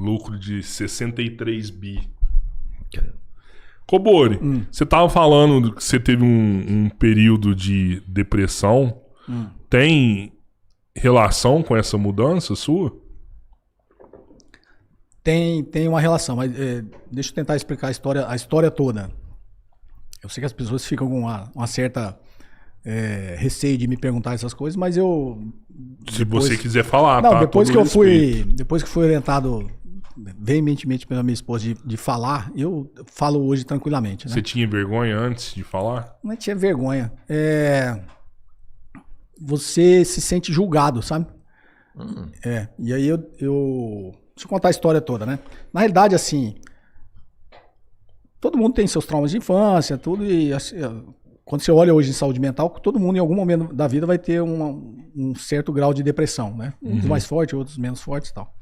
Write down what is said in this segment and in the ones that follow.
lucro de 63 bi. Cobori, você tava falando que você teve um período de depressão. Tem relação com essa mudança sua? Tem uma relação, mas deixa eu tentar explicar a história toda. Eu sei que as pessoas ficam com uma certa receio de me perguntar essas coisas, mas eu... Se você quiser falar, não, tá? Depois que fui orientado veementemente pela minha esposa de falar, eu falo hoje tranquilamente. Né? Você tinha vergonha antes de falar? Não tinha vergonha. Você se sente julgado, sabe? E aí deixa eu contar a história toda, né? Na realidade, assim, todo mundo tem seus traumas de infância, tudo, e assim, quando você olha hoje em saúde mental, todo mundo em algum momento da vida vai ter um certo grau de depressão, né? Uns mais fortes, outros menos fortes e tal.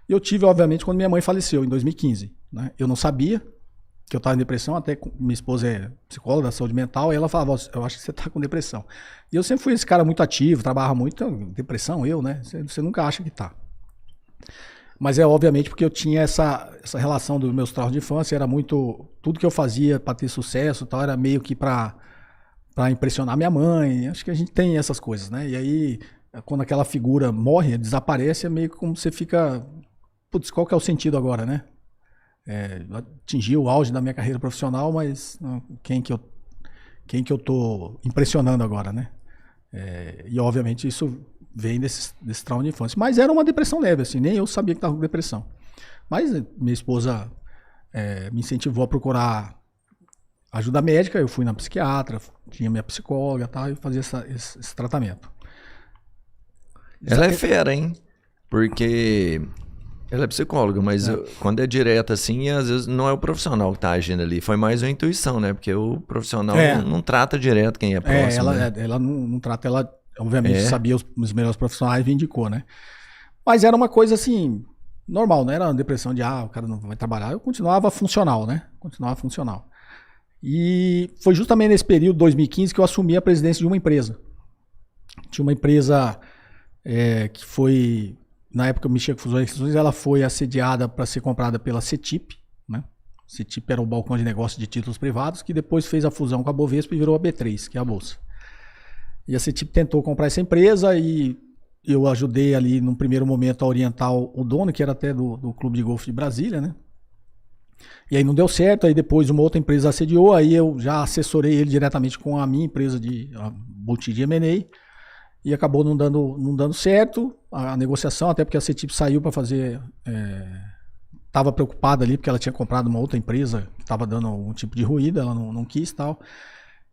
E eu tive, obviamente, quando minha mãe faleceu, em 2015. Né? Eu não sabia que eu estava em depressão, até minha esposa é psicóloga da saúde mental, e ela falava, eu acho que você está com depressão. E eu sempre fui esse cara muito ativo, trabalhava muito, depressão né? Você nunca acha que tá. Mas obviamente porque eu tinha essa relação dos meus traumas de infância, era muito, tudo que eu fazia para ter sucesso e tal, era meio que para impressionar minha mãe, acho que a gente tem essas coisas, né? E aí, quando aquela figura morre, desaparece, é meio que como você fica, putz, qual que é o sentido agora, né? Atingi o auge da minha carreira profissional, mas quem que eu tô impressionando agora, né? E obviamente isso vem desse trauma de infância. Mas era uma depressão leve, assim, nem eu sabia que estava com depressão. Mas minha esposa me incentivou a procurar ajuda médica, eu fui na psiquiatra, tinha minha psicóloga e tal, e fazia esse tratamento. Ela é fera, hein? Porque ela é psicóloga, mas quando é direto assim, às vezes não é o profissional que tá agindo ali, foi mais uma intuição, né? Porque o profissional não trata direto quem é próximo. Ela não trata, ela obviamente sabia os melhores profissionais e indicou, né? Mas era uma coisa assim, normal, não era uma depressão de o cara não vai trabalhar, eu continuava funcional, né? Continuava funcional. E foi justamente nesse período, 2015, que eu assumi a presidência de uma empresa. Tinha uma empresa que foi, na época eu mexia com fusões e aquisições, ela foi assediada para ser comprada pela CETIP, né? CETIP era o balcão de negócio de títulos privados, que depois fez a fusão com a Bovespa e virou a B3, que é a bolsa. E a CETIP tentou comprar essa empresa e eu ajudei ali num primeiro momento a orientar o dono, que era até do Clube de Golfe de Brasília, né? E aí não deu certo, aí depois uma outra empresa assediou, aí eu já assessorei ele diretamente com a minha empresa de boutique de M&A e acabou não dando certo a negociação, até porque a CETIP saiu para fazer... Estava preocupada ali porque ela tinha comprado uma outra empresa que estava dando algum tipo de ruído, ela não quis e tal.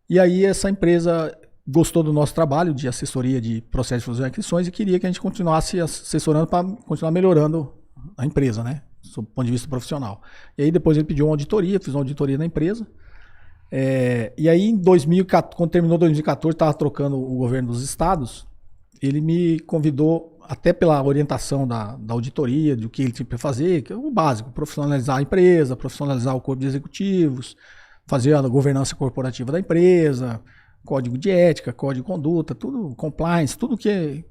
E aí essa empresa gostou do nosso trabalho de assessoria de processo de fusão e aquisições e queria que a gente continuasse assessorando para continuar melhorando a empresa, né? Do ponto de vista profissional. E aí depois ele pediu uma auditoria, fiz uma auditoria na empresa. E aí em 2014, quando terminou 2014, estava trocando o governo dos estados, ele me convidou, até pela orientação da auditoria, do que ele tinha para fazer, que é o básico, profissionalizar a empresa, profissionalizar o corpo de executivos, fazer a governança corporativa da empresa, código de ética, código de conduta, tudo, compliance, tudo que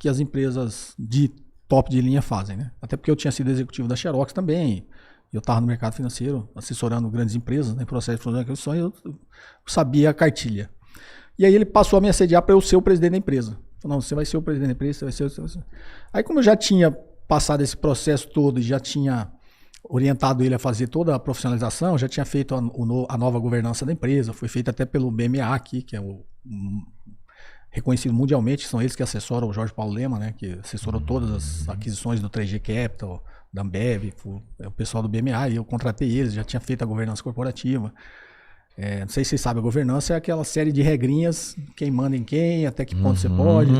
as empresas de top de linha fazem, né? Até porque eu tinha sido executivo da Xerox também, eu estava no mercado financeiro assessorando grandes empresas, né, processo de fusão e aquisições, eu sabia a cartilha. E aí ele passou a me assediar para eu ser o presidente da empresa. Falou, não, você vai ser o presidente da empresa, você vai ser. Aí como eu já tinha passado esse processo todo e já tinha orientado ele a fazer toda a profissionalização, já tinha feito a nova governança da empresa, foi feita até pelo BMA aqui, que é reconhecido mundialmente, são eles que assessoram o Jorge Paulo Lema, né, que assessorou todas as aquisições do 3G Capital, da Ambev, o pessoal do BMA, e eu contratei eles, já tinha feito a governança corporativa. Não sei se vocês sabem, a governança é aquela série de regrinhas, quem manda em quem, até que ponto você pode,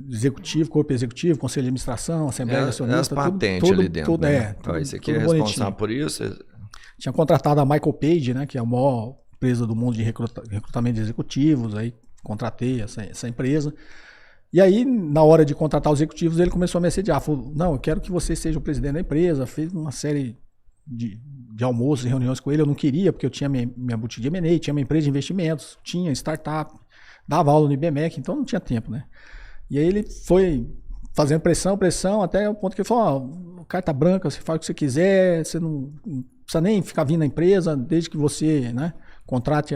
executivo, corpo executivo, conselho de administração, assembleia de acionistas, as patentes ali dentro, tudo, né? Esse aqui é responsável por isso. Tinha contratado a Michael Page, né, que é a maior empresa do mundo de recrutamento de executivos, aí contratei essa empresa. E aí, na hora de contratar os executivos, ele começou a me assediar, falou, não, eu quero que você seja o presidente da empresa, fez uma série de almoços e reuniões com ele, eu não queria, porque eu tinha minha boutique de M&A, tinha minha empresa de investimentos, tinha startup, dava aula no IBMEC, então não tinha tempo, né? E aí ele foi fazendo pressão, até o ponto que ele falou, carta branca, você faz o que você quiser, você não precisa nem ficar vindo na empresa, desde que você, né, contrate,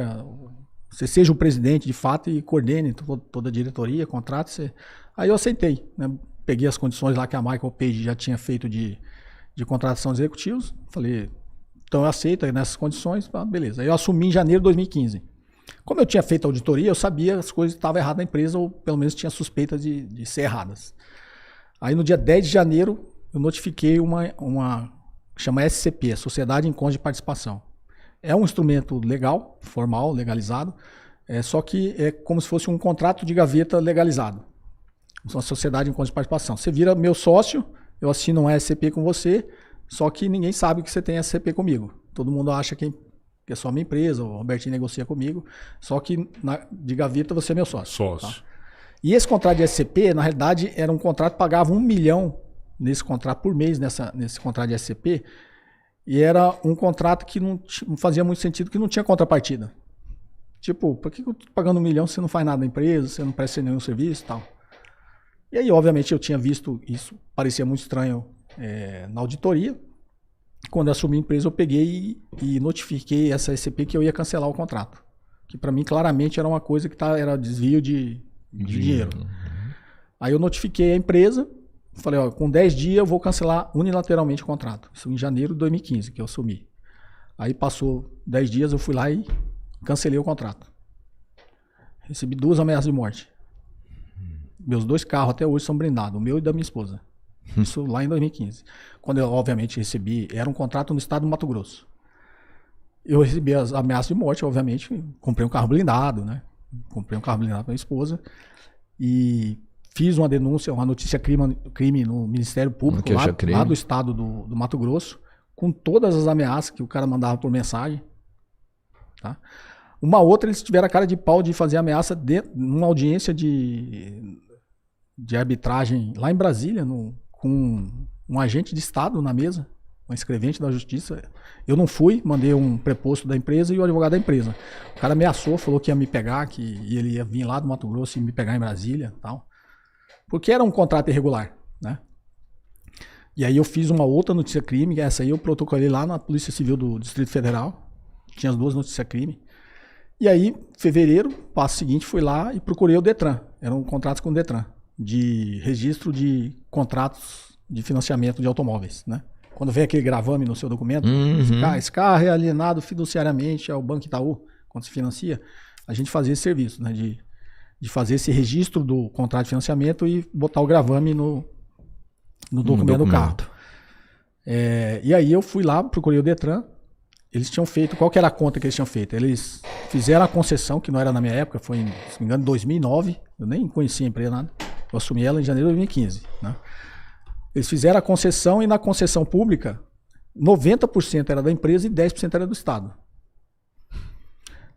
você seja o presidente de fato e coordene toda a diretoria, contrate você. Aí eu aceitei, né, peguei as condições lá que a Michael Page já tinha feito de contratação de executivos, falei, então eu aceito nessas condições, beleza. Aí eu assumi em janeiro de 2015. Como eu tinha feito a auditoria, eu sabia as coisas que estavam erradas na empresa, ou pelo menos tinha suspeita de ser erradas. Aí no dia 10 de janeiro, eu notifiquei uma que chama SCP, Sociedade em Contas de Participação. É um instrumento legal, formal, legalizado, só que é como se fosse um contrato de gaveta legalizado. Uma sociedade em contas de participação. Você vira meu sócio, eu assino um SCP com você, só que ninguém sabe que você tem SCP comigo. Todo mundo acha que é só minha empresa, o Robertinho negocia comigo, só que de gaveta você é meu sócio. Tá? E esse contrato de SCP, na realidade, era um contrato que pagava 1 milhão nesse contrato por mês, nesse contrato de SCP, e era um contrato que não fazia muito sentido, que não tinha contrapartida. Tipo, por que eu tô pagando 1 milhão se você não faz nada na empresa, você não presta nenhum serviço e tal? E aí, obviamente, eu tinha visto isso, parecia muito estranho na auditoria. Quando eu assumi a empresa, eu peguei e notifiquei essa SCP que eu ia cancelar o contrato. Que para mim, claramente, era uma coisa que era desvio de dinheiro. Aí eu notifiquei a empresa, falei, ó, com 10 dias eu vou cancelar unilateralmente o contrato. Isso em janeiro de 2015, que eu assumi. Aí passou 10 dias, eu fui lá e cancelei o contrato. Recebi 2 ameaças de morte. Meus 2 carros até hoje são blindados, o meu e da minha esposa. Isso lá em 2015. Quando eu, obviamente, recebi, era um contrato no estado do Mato Grosso. Eu recebi as ameaças de morte, obviamente, comprei um carro blindado, né? Comprei um carro blindado para minha esposa e fiz uma denúncia, uma notícia crime no Ministério Público lá do estado do Mato Grosso, com todas as ameaças que o cara mandava por mensagem. Tá? Uma outra, eles tiveram a cara de pau de fazer ameaça numa audiência de arbitragem lá em Brasília, com um agente de Estado na mesa, um escrevente da Justiça. Eu não fui, mandei um preposto da empresa e o advogado da empresa. O cara ameaçou, falou que ia me pegar, que ele ia vir lá do Mato Grosso e me pegar em Brasília e tal. Porque era um contrato irregular, né? E aí eu fiz uma outra notícia crime, que essa aí eu protocolei lá na Polícia Civil do Distrito Federal. Tinha as 2 notícias crime. E aí, em fevereiro, passo seguinte, fui lá e procurei o Detran. Eram contratos com o Detran, de registro de contratos de financiamento de automóveis, né? Quando vem aquele gravame no seu documento, esse carro é alienado fiduciariamente ao Banco Itaú, quando se financia, a gente fazia esse serviço, né? De fazer esse registro do contrato de financiamento e botar o gravame no documento do carro. E aí eu fui lá, procurei o Detran. Eles tinham feito, qual que era a conta que eles tinham feito? Eles fizeram a concessão, que não era na minha época, foi, se não me engano, em 2009. Eu nem conhecia a empresa, nada. Eu assumi ela em janeiro de 2015. Né? Eles fizeram a concessão e na concessão pública, 90% era da empresa e 10% era do Estado.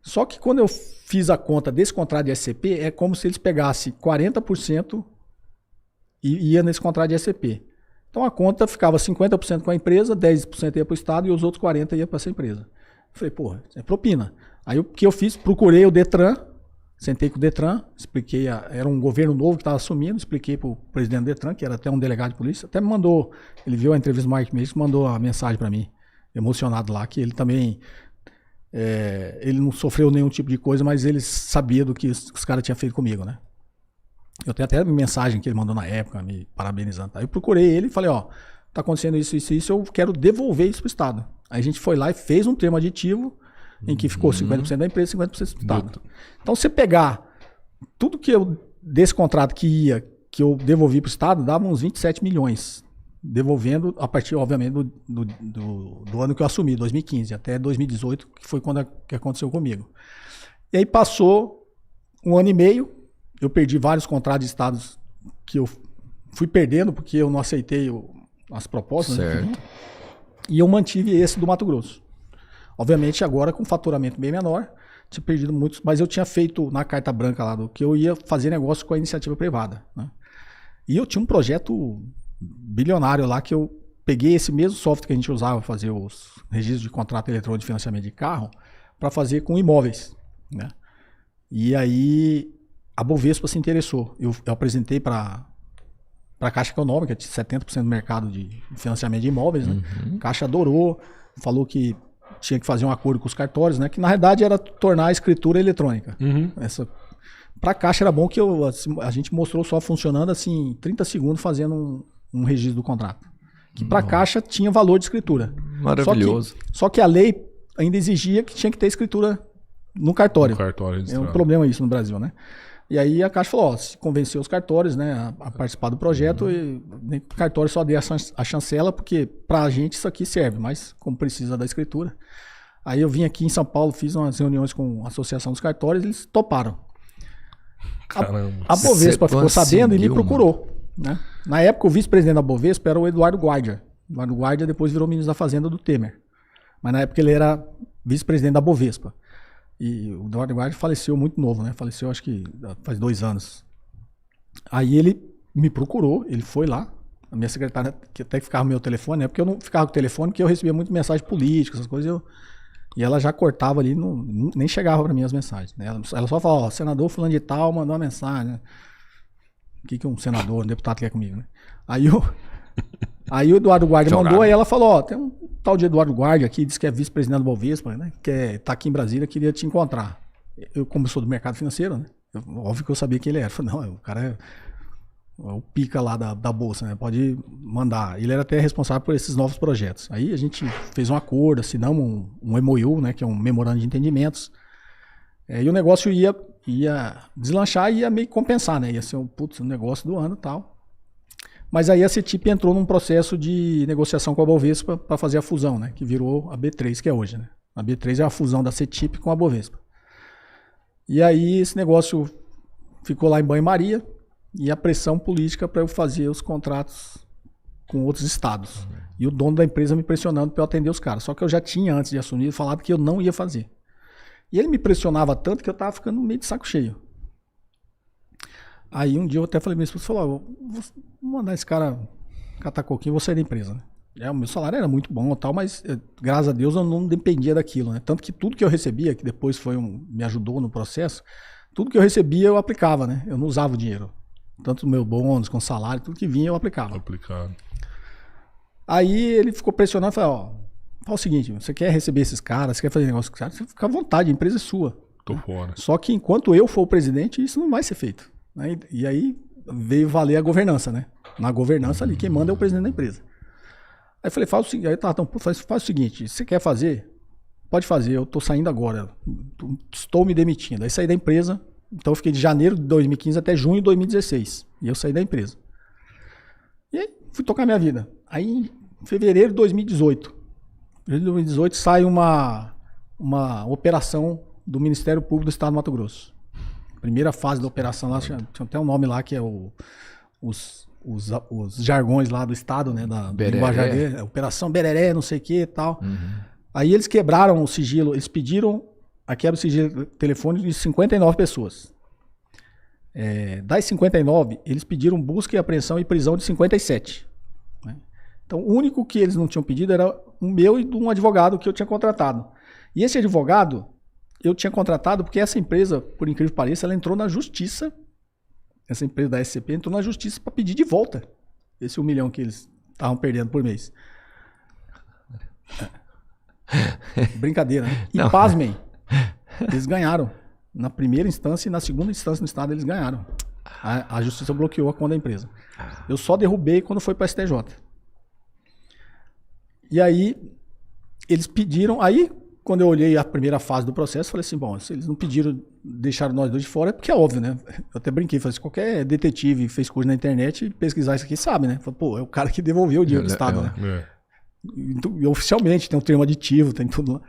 Só que quando eu fiz a conta desse contrato de SCP, é como se eles pegassem 40% e ia nesse contrato de SCP. Então a conta ficava 50% com a empresa, 10% ia para o Estado e os outros 40% ia para essa empresa. Eu falei, porra, é propina. Aí o que eu fiz? Procurei o Detran, sentei com o Detran, expliquei, era um governo novo que estava assumindo, expliquei para o presidente do Detran, que era até um delegado de polícia, até me mandou, ele viu a entrevista do Mark Mason, mandou a mensagem para mim, emocionado lá, que ele também, ele não sofreu nenhum tipo de coisa, mas ele sabia do que os caras tinham feito comigo, né? Eu tenho até mensagem que ele mandou na época, me parabenizando. Aí eu procurei ele e falei, ó, tá acontecendo isso, eu quero devolver isso pro Estado. Aí a gente foi lá e fez um termo aditivo em que ficou 50% da empresa e 50% do Estado. Então, você pegar tudo que desse contrato que eu devolvi pro Estado, dava uns 27 milhões. Devolvendo a partir, obviamente, do ano que eu assumi, 2015, até 2018, que foi quando que aconteceu comigo. E aí passou 1 ano e meio, eu perdi vários contratos de estados que eu fui perdendo porque eu não aceitei as propostas. Certo. Né? E eu mantive esse do Mato Grosso. Obviamente agora com faturamento bem menor, tinha perdido muitos, mas eu tinha feito na carta branca lá que eu ia fazer negócio com a iniciativa privada. Né? E eu tinha um projeto bilionário lá que eu peguei esse mesmo software que a gente usava para fazer os registros de contrato eletrônico de financiamento de carro para fazer com imóveis. Né? E aí a Bovespa se interessou. Eu apresentei para para a Caixa Econômica, tinha 70% do mercado de financiamento de imóveis, né? A Caixa adorou, falou que tinha que fazer um acordo com os cartórios, né? Que na realidade era tornar a escritura eletrônica. Para a Caixa era bom que a gente mostrou só funcionando assim, em 30 segundos fazendo um registro do contrato. Que para a Caixa tinha valor de escritura. Maravilhoso. Só que a lei ainda exigia que tinha que ter escritura no cartório. É um problema isso no Brasil, né? E aí a Caixa falou, se convenceu os cartórios, né, a participar do projeto, e o cartório só deu a chancela, porque pra gente isso aqui serve, mas como precisa da escritura. Aí eu vim aqui em São Paulo, fiz umas reuniões com a Associação dos Cartórios, eles toparam. A Bovespa ficou sabendo e me procurou. Né? Na época, o vice-presidente da Bovespa era o Eduardo Guardia. O Eduardo Guardia depois virou ministro da Fazenda do Temer. Mas na época ele era vice-presidente da Bovespa. E o Eduardo Guardia faleceu muito novo, né? Faleceu acho que faz 2 anos. Aí ele me procurou, ele foi lá. A minha secretária, que até ficava no meu telefone, né? Porque eu não ficava com o telefone, porque eu recebia muito mensagem política, essas coisas. E ela já cortava ali, nem chegava para mim as mensagens. Né? Ela só falava, senador fulano de tal mandou uma mensagem. Né? O que um senador, um deputado quer comigo, né? Aí o Eduardo Guardia mandou, aí ela falou, tem um tal de Eduardo Guardia aqui, disse que é vice-presidente do Bovespa, né? Que tá aqui em Brasília, queria te encontrar. Eu, como sou do mercado financeiro, né? Óbvio que eu sabia quem ele era. Eu falei, não, o cara é o pica lá da Bolsa, né? Pode mandar. Ele era até responsável por esses novos projetos. Aí a gente fez um acordo, assinamos um MOU, né? Que é um memorando de entendimentos. E o negócio ia deslanchar e ia meio que compensar, né? Ia ser um negócio do ano e tal. Mas aí a CETIP entrou num processo de negociação com a Bovespa para fazer a fusão, né? Que virou a B3, que é hoje, né? A B3 é a fusão da CETIP com a Bovespa. E aí esse negócio ficou lá em banho-maria e a pressão política para eu fazer os contratos com outros estados. E o dono da empresa me pressionando para eu atender os caras. Só que eu já tinha, antes de assumir, falado que eu não ia fazer. E ele me pressionava tanto que eu tava ficando meio de saco cheio. Aí um dia eu até falei, minha esposa falou, vou mandar esse cara catar coquinho, vou sair da empresa, né? O meu salário era muito bom e tal, mas graças a Deus eu não dependia daquilo, né? Tanto que tudo que eu recebia, que depois me ajudou no processo, tudo que eu recebia eu aplicava, né? Eu não usava o dinheiro. Tanto o meu bônus, com salário, tudo que vinha eu aplicava. Aí ele ficou pressionando e falou, fala o seguinte, você quer receber esses caras, você quer fazer negócio com os caras, você fica à vontade, a empresa é sua. Tô fora. Só que enquanto eu for o presidente, isso não vai ser feito. Né? E aí veio valer a governança, né? Na governança ali, quem manda é o presidente da empresa. Aí eu falei, faz o seguinte, faz o seguinte, você quer fazer? Pode fazer, eu tô saindo agora, estou me demitindo. Aí saí da empresa, então eu fiquei de janeiro de 2015 até junho de 2016. E eu saí da empresa. E aí fui tocar minha vida. Aí em fevereiro de 2018, sai uma operação do Ministério Público do Estado do Mato Grosso. Primeira fase da operação lá, tinha até um nome lá que é os jargões lá do Estado, né? Da linguajar dele, Operação Bereré, não sei o que e tal. Aí eles quebraram o sigilo, eles pediram a quebra do sigilo telefônico de 59 pessoas. Das 59, eles pediram busca e apreensão e prisão de 57. Né? Então, o único que eles não tinham pedido era o meu e de um advogado que eu tinha contratado. E esse advogado eu tinha contratado porque essa empresa, por incrível que pareça, ela entrou na justiça. Essa empresa da SCP entrou na justiça para pedir de volta esse 1 milhão que eles estavam perdendo por mês. Brincadeira, né? E pasmem, eles ganharam. Na primeira instância e na segunda instância no estado eles ganharam. A justiça bloqueou a conta da empresa. Eu só derrubei quando foi para a STJ. E aí, eles pediram... Aí, quando eu olhei a primeira fase do processo, falei assim, bom, se eles não pediram, deixaram nós dois de fora, é porque é óbvio, né? Eu até brinquei, falei assim, qualquer detetive fez curso na internet e pesquisar isso aqui sabe, né? Falei, pô, é o cara que devolveu o dinheiro do Estado, né? E oficialmente, tem um termo aditivo, tem tudo lá.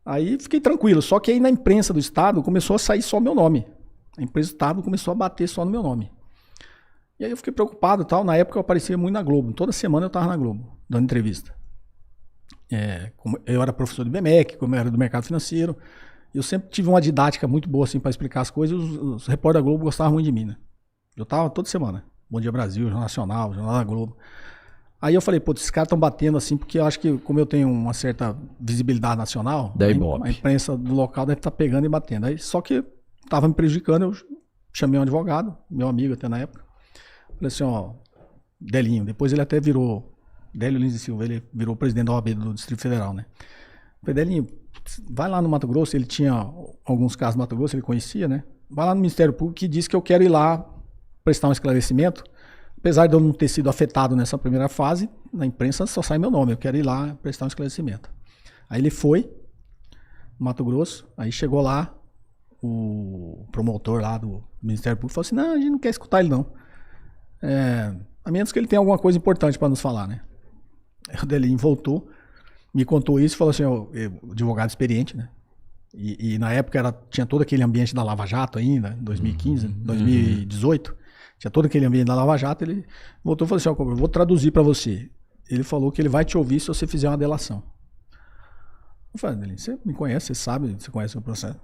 Aí fiquei tranquilo, só que aí na imprensa do Estado começou a sair só meu nome. A imprensa do Estado começou a bater só no meu nome. E aí eu fiquei preocupado e tal. Na época eu aparecia muito na Globo. Toda semana eu estava na Globo, dando entrevista. Como eu era professor do BMEC, como eu era do mercado financeiro, eu sempre tive uma didática muito boa assim, para explicar as coisas. Os repórteres da Globo gostavam muito de mim, né? Eu estava toda semana. Bom Dia Brasil, Jornal Nacional, Jornal da Globo. Aí eu falei, pô, esses caras estão batendo assim, porque eu acho que como eu tenho uma certa visibilidade nacional, a imprensa do local deve estar pegando e batendo. Aí, só que estava me prejudicando, eu chamei um advogado, meu amigo até na época. Falei assim, ó, Delinho. Depois ele até virou, Délio Lins e Silva, ele virou presidente da OAB do Distrito Federal, né? Falei, Delinho, vai lá no Mato Grosso, ele tinha alguns casos no Mato Grosso, ele conhecia, né? Vai lá no Ministério Público que diz que eu quero ir lá prestar um esclarecimento. Apesar de eu não ter sido afetado nessa primeira fase, na imprensa só sai meu nome, eu quero ir lá prestar um esclarecimento. Aí ele foi, no Mato Grosso, aí chegou lá, o promotor lá do Ministério Público falou assim, não, a gente não quer escutar ele não. A menos que ele tenha alguma coisa importante para nos falar, né? Aí o Delinho voltou, me contou isso e falou assim, eu advogado experiente, né? E na época tinha todo aquele ambiente da Lava Jato ainda, 2015, 2018, tinha todo aquele ambiente da Lava Jato, ele voltou e falou assim, eu vou traduzir para você. Ele falou que ele vai te ouvir se você fizer uma delação. Eu falei, Delinho, você me conhece, você sabe, você conhece o processo.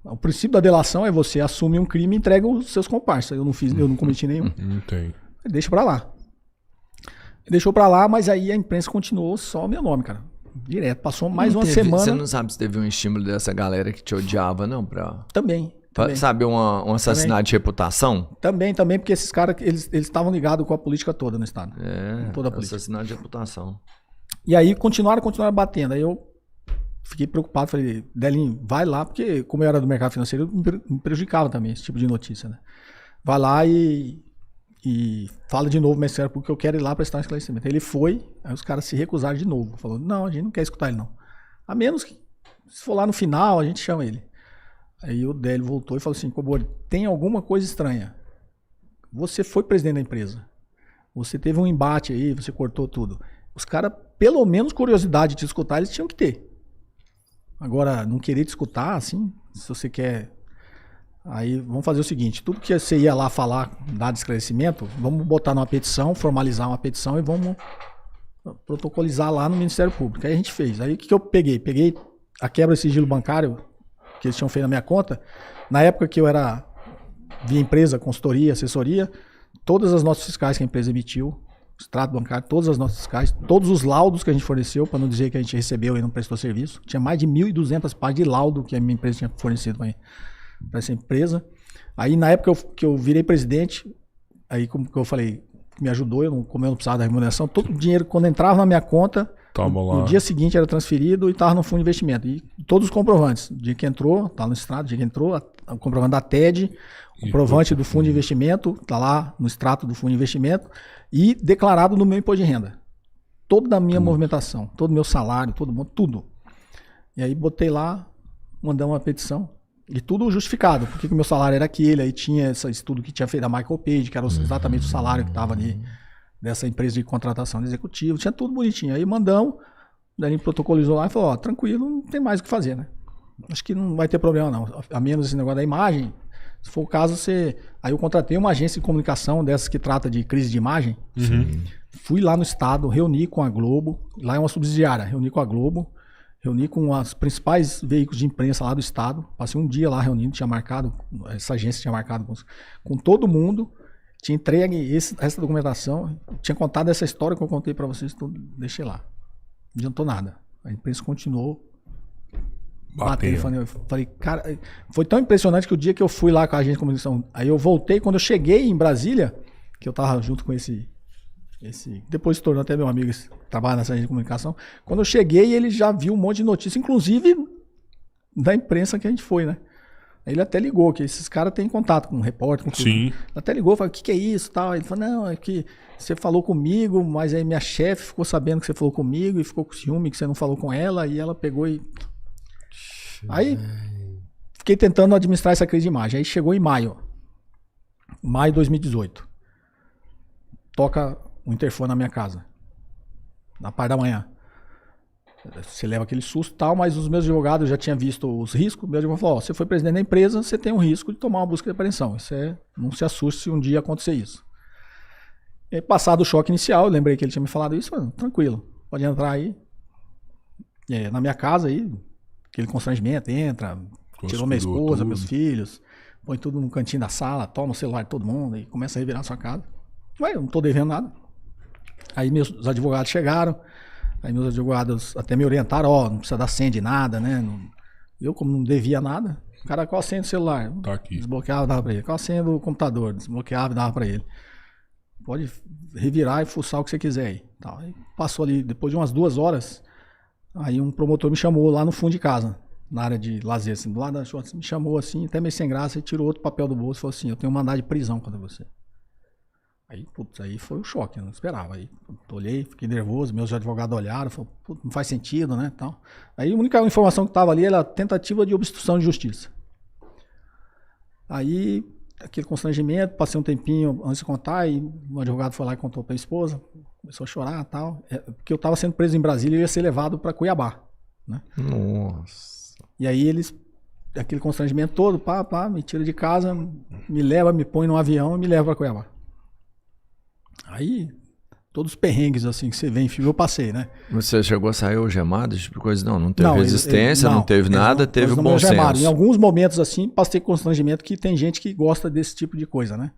O princípio da delação é você assume um crime e entrega os seus comparsas. Eu não cometi nenhum. Entendi. Deixa pra lá. Deixou pra lá, mas aí a imprensa continuou só o meu nome, cara. Direto. Passou mais uma semana. Você não sabe se teve um estímulo dessa galera que te odiava, não? Também. Sabe, um assassinato de reputação? Também, porque esses caras, eles estavam ligados com a política toda no estado. Toda a política. Assassinato de reputação. E aí continuaram batendo. Aí eu fiquei preocupado, falei, Delinho, vai lá, porque como eu era do mercado financeiro, me prejudicava também esse tipo de notícia, né? Vai lá e fala de novo, Ministério Público, que eu quero ir lá prestar um esclarecimento. Aí ele foi, aí os caras se recusaram de novo. Falou, não, a gente não quer escutar ele não. A menos que, se for lá no final, a gente chama ele. Aí o Délio voltou e falou assim, Cobori, tem alguma coisa estranha. Você foi presidente da empresa. Você teve um embate aí, você cortou tudo. Os caras, pelo menos curiosidade de te escutar, eles tinham que ter. Agora, não querer te escutar, assim, se você quer... Aí vamos fazer o seguinte, tudo que você ia lá falar, dar de esclarecimento, vamos botar numa petição, formalizar uma petição e vamos protocolizar lá no Ministério Público. Aí a gente fez. Aí o que eu peguei? Peguei a quebra de sigilo bancário que eles tinham feito na minha conta. Na época que eu era via empresa, consultoria, assessoria, todas as notas fiscais que a empresa emitiu, extrato bancário, todas as notas fiscais, todos os laudos que a gente forneceu, para não dizer que a gente recebeu e não prestou serviço. Tinha mais de 1.200 páginas de laudo que a minha empresa tinha fornecido para essa empresa. Aí na época que eu virei presidente, aí como que eu falei, me ajudou, como eu não precisava da remuneração, todo o dinheiro quando entrava na minha conta, no dia seguinte era transferido e estava no fundo de investimento. E todos os comprovantes, o dia que entrou, está no extrato, o dia que entrou, o comprovante da TED, o comprovante do fundo de investimento, está lá no extrato do fundo de investimento e declarado no meu imposto de renda. Toda a minha movimentação, todo o meu salário, tudo. E aí botei lá, mandamos uma petição. E tudo justificado, porque o meu salário era aquele, aí tinha esse estudo que tinha feito a Michael Page, que era exatamente o salário que estava ali dessa empresa de contratação de executivo, tinha tudo bonitinho. Aí mandamos, daí ele protocolizou lá e falou, tranquilo, não tem mais o que fazer, né? Acho que não vai ter problema não, a menos esse negócio da imagem, se for o caso, Aí eu contratei uma agência de comunicação dessas que trata de crise de imagem, fui lá no estado, reuni com a Globo, lá é uma subsidiária, reuni com a Globo, reuni com os principais veículos de imprensa lá do estado. Passei um dia lá reunindo, essa agência tinha marcado com todo mundo. Tinha entregue essa documentação, tinha contado essa história que eu contei para vocês, tudo, deixei lá. Não adiantou nada. A imprensa continuou batendo. Eu falei, cara, foi tão impressionante que o dia que eu fui lá com a agência de comunicação, aí eu voltei, quando eu cheguei em Brasília, que eu tava junto com esse depois se tornou até meu amigo, trabalha nessa agência de comunicação. Quando eu cheguei, ele já viu um monte de notícia, inclusive da imprensa que a gente foi, né? Ele até ligou, que esses caras têm contato com o repórter, com tudo. Sim. Ele até ligou, falou, o que é isso, tal. Ele falou, não, é que você falou comigo, mas aí minha chefe ficou sabendo que você falou comigo e ficou com ciúme que você não falou com ela, e ela pegou e... Aí, fiquei tentando administrar essa crise de imagem. Aí chegou em maio de 2018. Toca o interfone na minha casa, na parte da manhã. Você leva aquele susto e tal, mas os meus advogados já tinham visto os riscos. Meu advogado falou, você foi presidente da empresa, você tem um risco de tomar uma busca de apreensão. Não se assuste se um dia acontecer isso. E aí, passado o choque inicial, eu lembrei que ele tinha me falado isso, falei, tranquilo, pode entrar aí. Na minha casa aí, aquele constrangimento, entra, tirou minha esposa, tudo. Meus filhos, põe tudo no cantinho da sala, toma o celular de todo mundo e começa a revirar a sua casa. Ué, eu não tô devendo nada. Aí meus advogados chegaram, aí meus advogados até me orientaram, não precisa dar senha de nada, né? Eu, como não devia nada, o cara, qual a senha do celular? Tá aqui. Desbloqueava, dava pra ele. Qual a senha do computador? Desbloqueava, dava pra ele. pode revirar e fuçar o que você quiser aí. Tal. Aí passou ali, depois de umas 2 horas, aí um promotor me chamou lá no fundo de casa, na área de lazer, assim, do lado da churrasqueira, me chamou assim, até meio sem graça, e tirou outro papel do bolso e falou assim, eu tenho um mandado de prisão contra você. Aí, putz, aí foi um choque, eu não esperava. Aí, olhei, fiquei nervoso, meus advogados olharam, falaram, putz, não faz sentido, né, tal. Aí a única informação que estava ali era a tentativa de obstrução de justiça. Aí, aquele constrangimento, passei um tempinho antes de contar, e o advogado foi lá e contou para a esposa, começou a chorar e tal, porque eu estava sendo preso em Brasília e ia ser levado para Cuiabá, né. Nossa. E aí eles, aquele constrangimento todo, me tira de casa, me leva, me põe num avião e me leva para Cuiabá. Aí, todos os perrengues assim que você vê em filme, eu passei, né? Você chegou a sair algemado, esse tipo de coisa? Não teve resistência, não teve nada, teve o bom senso. Em alguns momentos assim, passei constrangimento que tem gente que gosta desse tipo de coisa, né?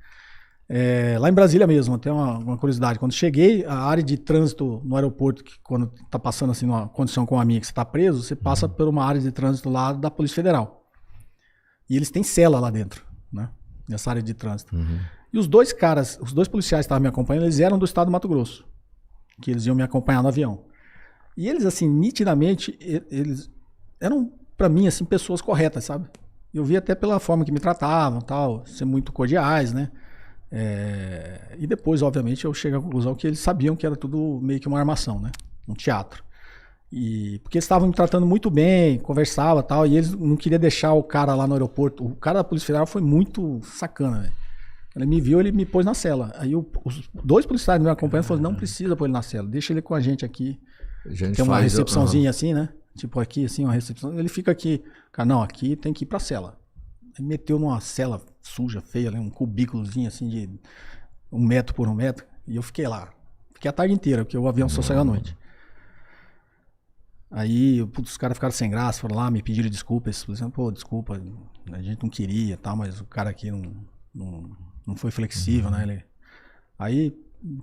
Lá em Brasília mesmo, tem uma curiosidade. Quando cheguei, a área de trânsito no aeroporto, que quando tá passando assim numa condição com a minha, que você tá preso, você passa por uma área de trânsito lá da Polícia Federal. E eles têm cela lá dentro, né? Nessa área de trânsito. E os dois policiais que estavam me acompanhando, eles eram do estado do Mato Grosso, que eles iam me acompanhar no avião. E eles, assim, nitidamente, eles eram, pra mim, assim, pessoas corretas, sabe? Eu vi até pela forma que me tratavam, tal, ser muito cordiais, né? E depois, obviamente, eu chego à conclusão que eles sabiam que era tudo meio que uma armação, né? Um teatro. Porque eles estavam me tratando muito bem, conversava e tal, e eles não queriam deixar o cara lá no aeroporto. O cara da Polícia Federal foi muito sacana, velho. Ele me viu, ele me pôs na cela. Aí os 2 policiais me acompanhando falaram, não precisa pôr ele na cela, deixa ele com a gente aqui. Tem uma recepçãozinha assim, né? Tipo aqui, assim, uma recepção. Ele fica aqui. Cara, não, aqui tem que ir pra cela. Ele meteu numa cela suja, feia, né? Um cubículozinho assim de 1 metro por 1 metro. E eu fiquei lá. Fiquei a tarde inteira, porque o avião só saiu à noite. Aí, os caras ficaram sem graça, foram lá, me pediram desculpa. Eles falaram, pô, desculpa, a gente não queria, tá, mas o cara aqui não foi flexível, né? Aí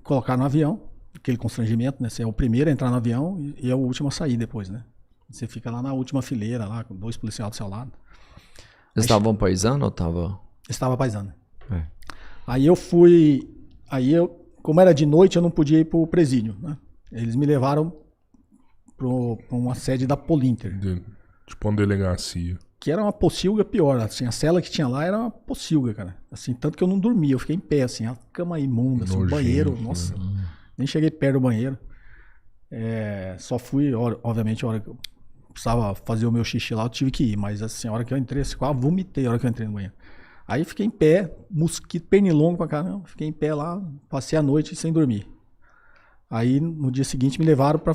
colocaram no avião, aquele constrangimento, né? Você é o primeiro a entrar no avião e é o último a sair depois, né? Você fica lá na última fileira, lá, com 2 policiais do seu lado. Eles estavam paisando ou tava? Estava paisando. Aí eu fui. Como era de noite, eu não podia ir pro presídio, né? Eles me levaram pra uma sede da Polinter. Tipo uma delegacia. Que era uma pocilga pior, assim, a cela que tinha lá era uma pocilga, cara. Assim, tanto que eu não dormia, eu fiquei em pé, assim, a cama imunda, assim, o banheiro, nossa, nem cheguei perto do banheiro. Só fui, obviamente, a hora que eu precisava fazer o meu xixi lá, eu tive que ir, mas assim, a hora que eu entrei, assim, quase vomitei a hora que eu entrei no banheiro. Aí fiquei em pé, mosquito pernilongo pra caramba, fiquei em pé lá, passei a noite sem dormir. Aí no dia seguinte me levaram pra...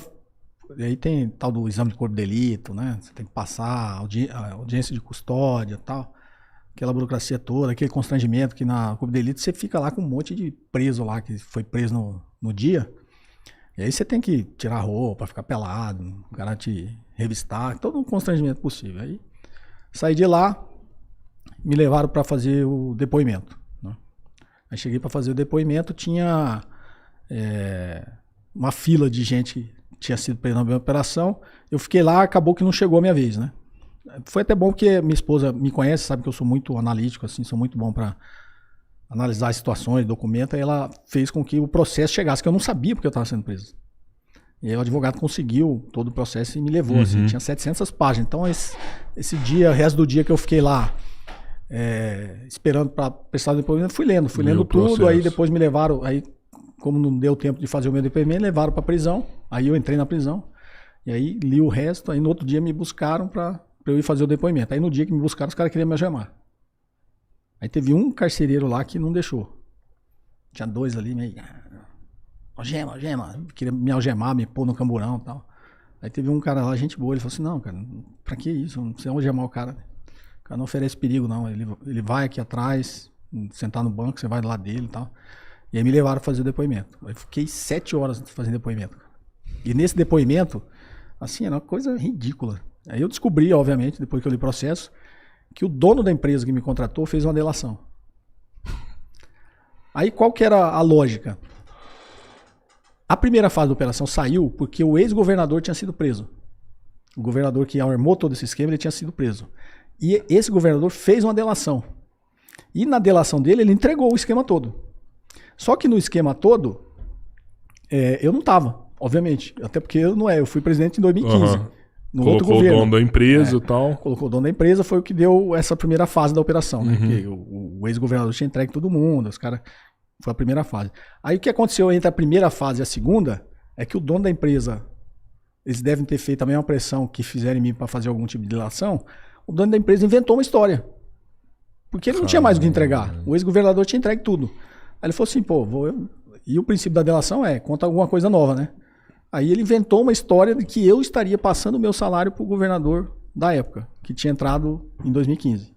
Aí tem tal do exame de corpo de delito, né? Você tem que passar a audiência de custódia e tal. Aquela burocracia toda, aquele constrangimento que na corpo de delito você fica lá com um monte de preso lá, que foi preso no dia. E aí você tem que tirar a roupa, ficar pelado, o cara te revistar, todo um constrangimento possível. Aí saí de lá, me levaram para fazer o depoimento, né? Aí cheguei para fazer o depoimento, tinha uma fila de gente... Tinha sido preso na minha operação, eu fiquei lá, acabou que não chegou a minha vez, né? Foi até bom porque minha esposa me conhece, sabe que eu sou muito analítico, assim, sou muito bom para analisar as situações, documentos, e ela fez com que o processo chegasse, que eu não sabia porque eu estava sendo preso. E aí o advogado conseguiu todo o processo e me levou, assim, tinha 700 páginas. Então esse dia, o resto do dia que eu fiquei lá esperando para prestar o depoimento, fui lendo tudo, aí depois me levaram, aí como não deu tempo de fazer o meu depoimento, levaram para prisão. Aí eu entrei na prisão, e aí li o resto, aí no outro dia me buscaram para eu ir fazer o depoimento. Aí no dia que me buscaram, os caras queriam me algemar. Aí teve um carcereiro lá que não deixou. Tinha 2 ali, meio... Algema. Queria me algemar, me pôr no camburão e tal. Aí teve um cara lá, gente boa, ele falou assim, não, cara, pra que isso? Não precisa algemar o cara. O cara não oferece perigo, não. Ele vai aqui atrás, sentar no banco, você vai do lado dele e tal. E aí me levaram a fazer o depoimento. Aí fiquei 7 horas fazendo depoimento. E nesse depoimento, assim, era uma coisa ridícula. Aí eu descobri, obviamente, depois que eu li o processo, que o dono da empresa que me contratou fez uma delação. Aí qual que era a lógica? A primeira fase da operação saiu porque o ex-governador tinha sido preso. O governador que armou todo esse esquema, ele tinha sido preso. E esse governador fez uma delação. E na delação dele, ele entregou o esquema todo. Só que no esquema todo, eu não tava, obviamente. Até porque eu fui presidente em 2015. No colocou outro governo. O dono da empresa e tal. Colocou o dono da empresa, foi o que deu essa primeira fase da operação, né? Que o ex-governador tinha entregue todo mundo, os caras... Foi a primeira fase. Aí o que aconteceu entre a primeira fase e a segunda é que o dono da empresa, eles devem ter feito a mesma pressão que fizeram em mim para fazer algum tipo de delação. O dono da empresa inventou uma história. Porque ele não tinha mais o que entregar. O ex-governador tinha entregue tudo. Aí ele falou assim, e o princípio da delação conta alguma coisa nova, né? Aí ele inventou uma história de que eu estaria passando o meu salário para o governador da época, que tinha entrado em 2015.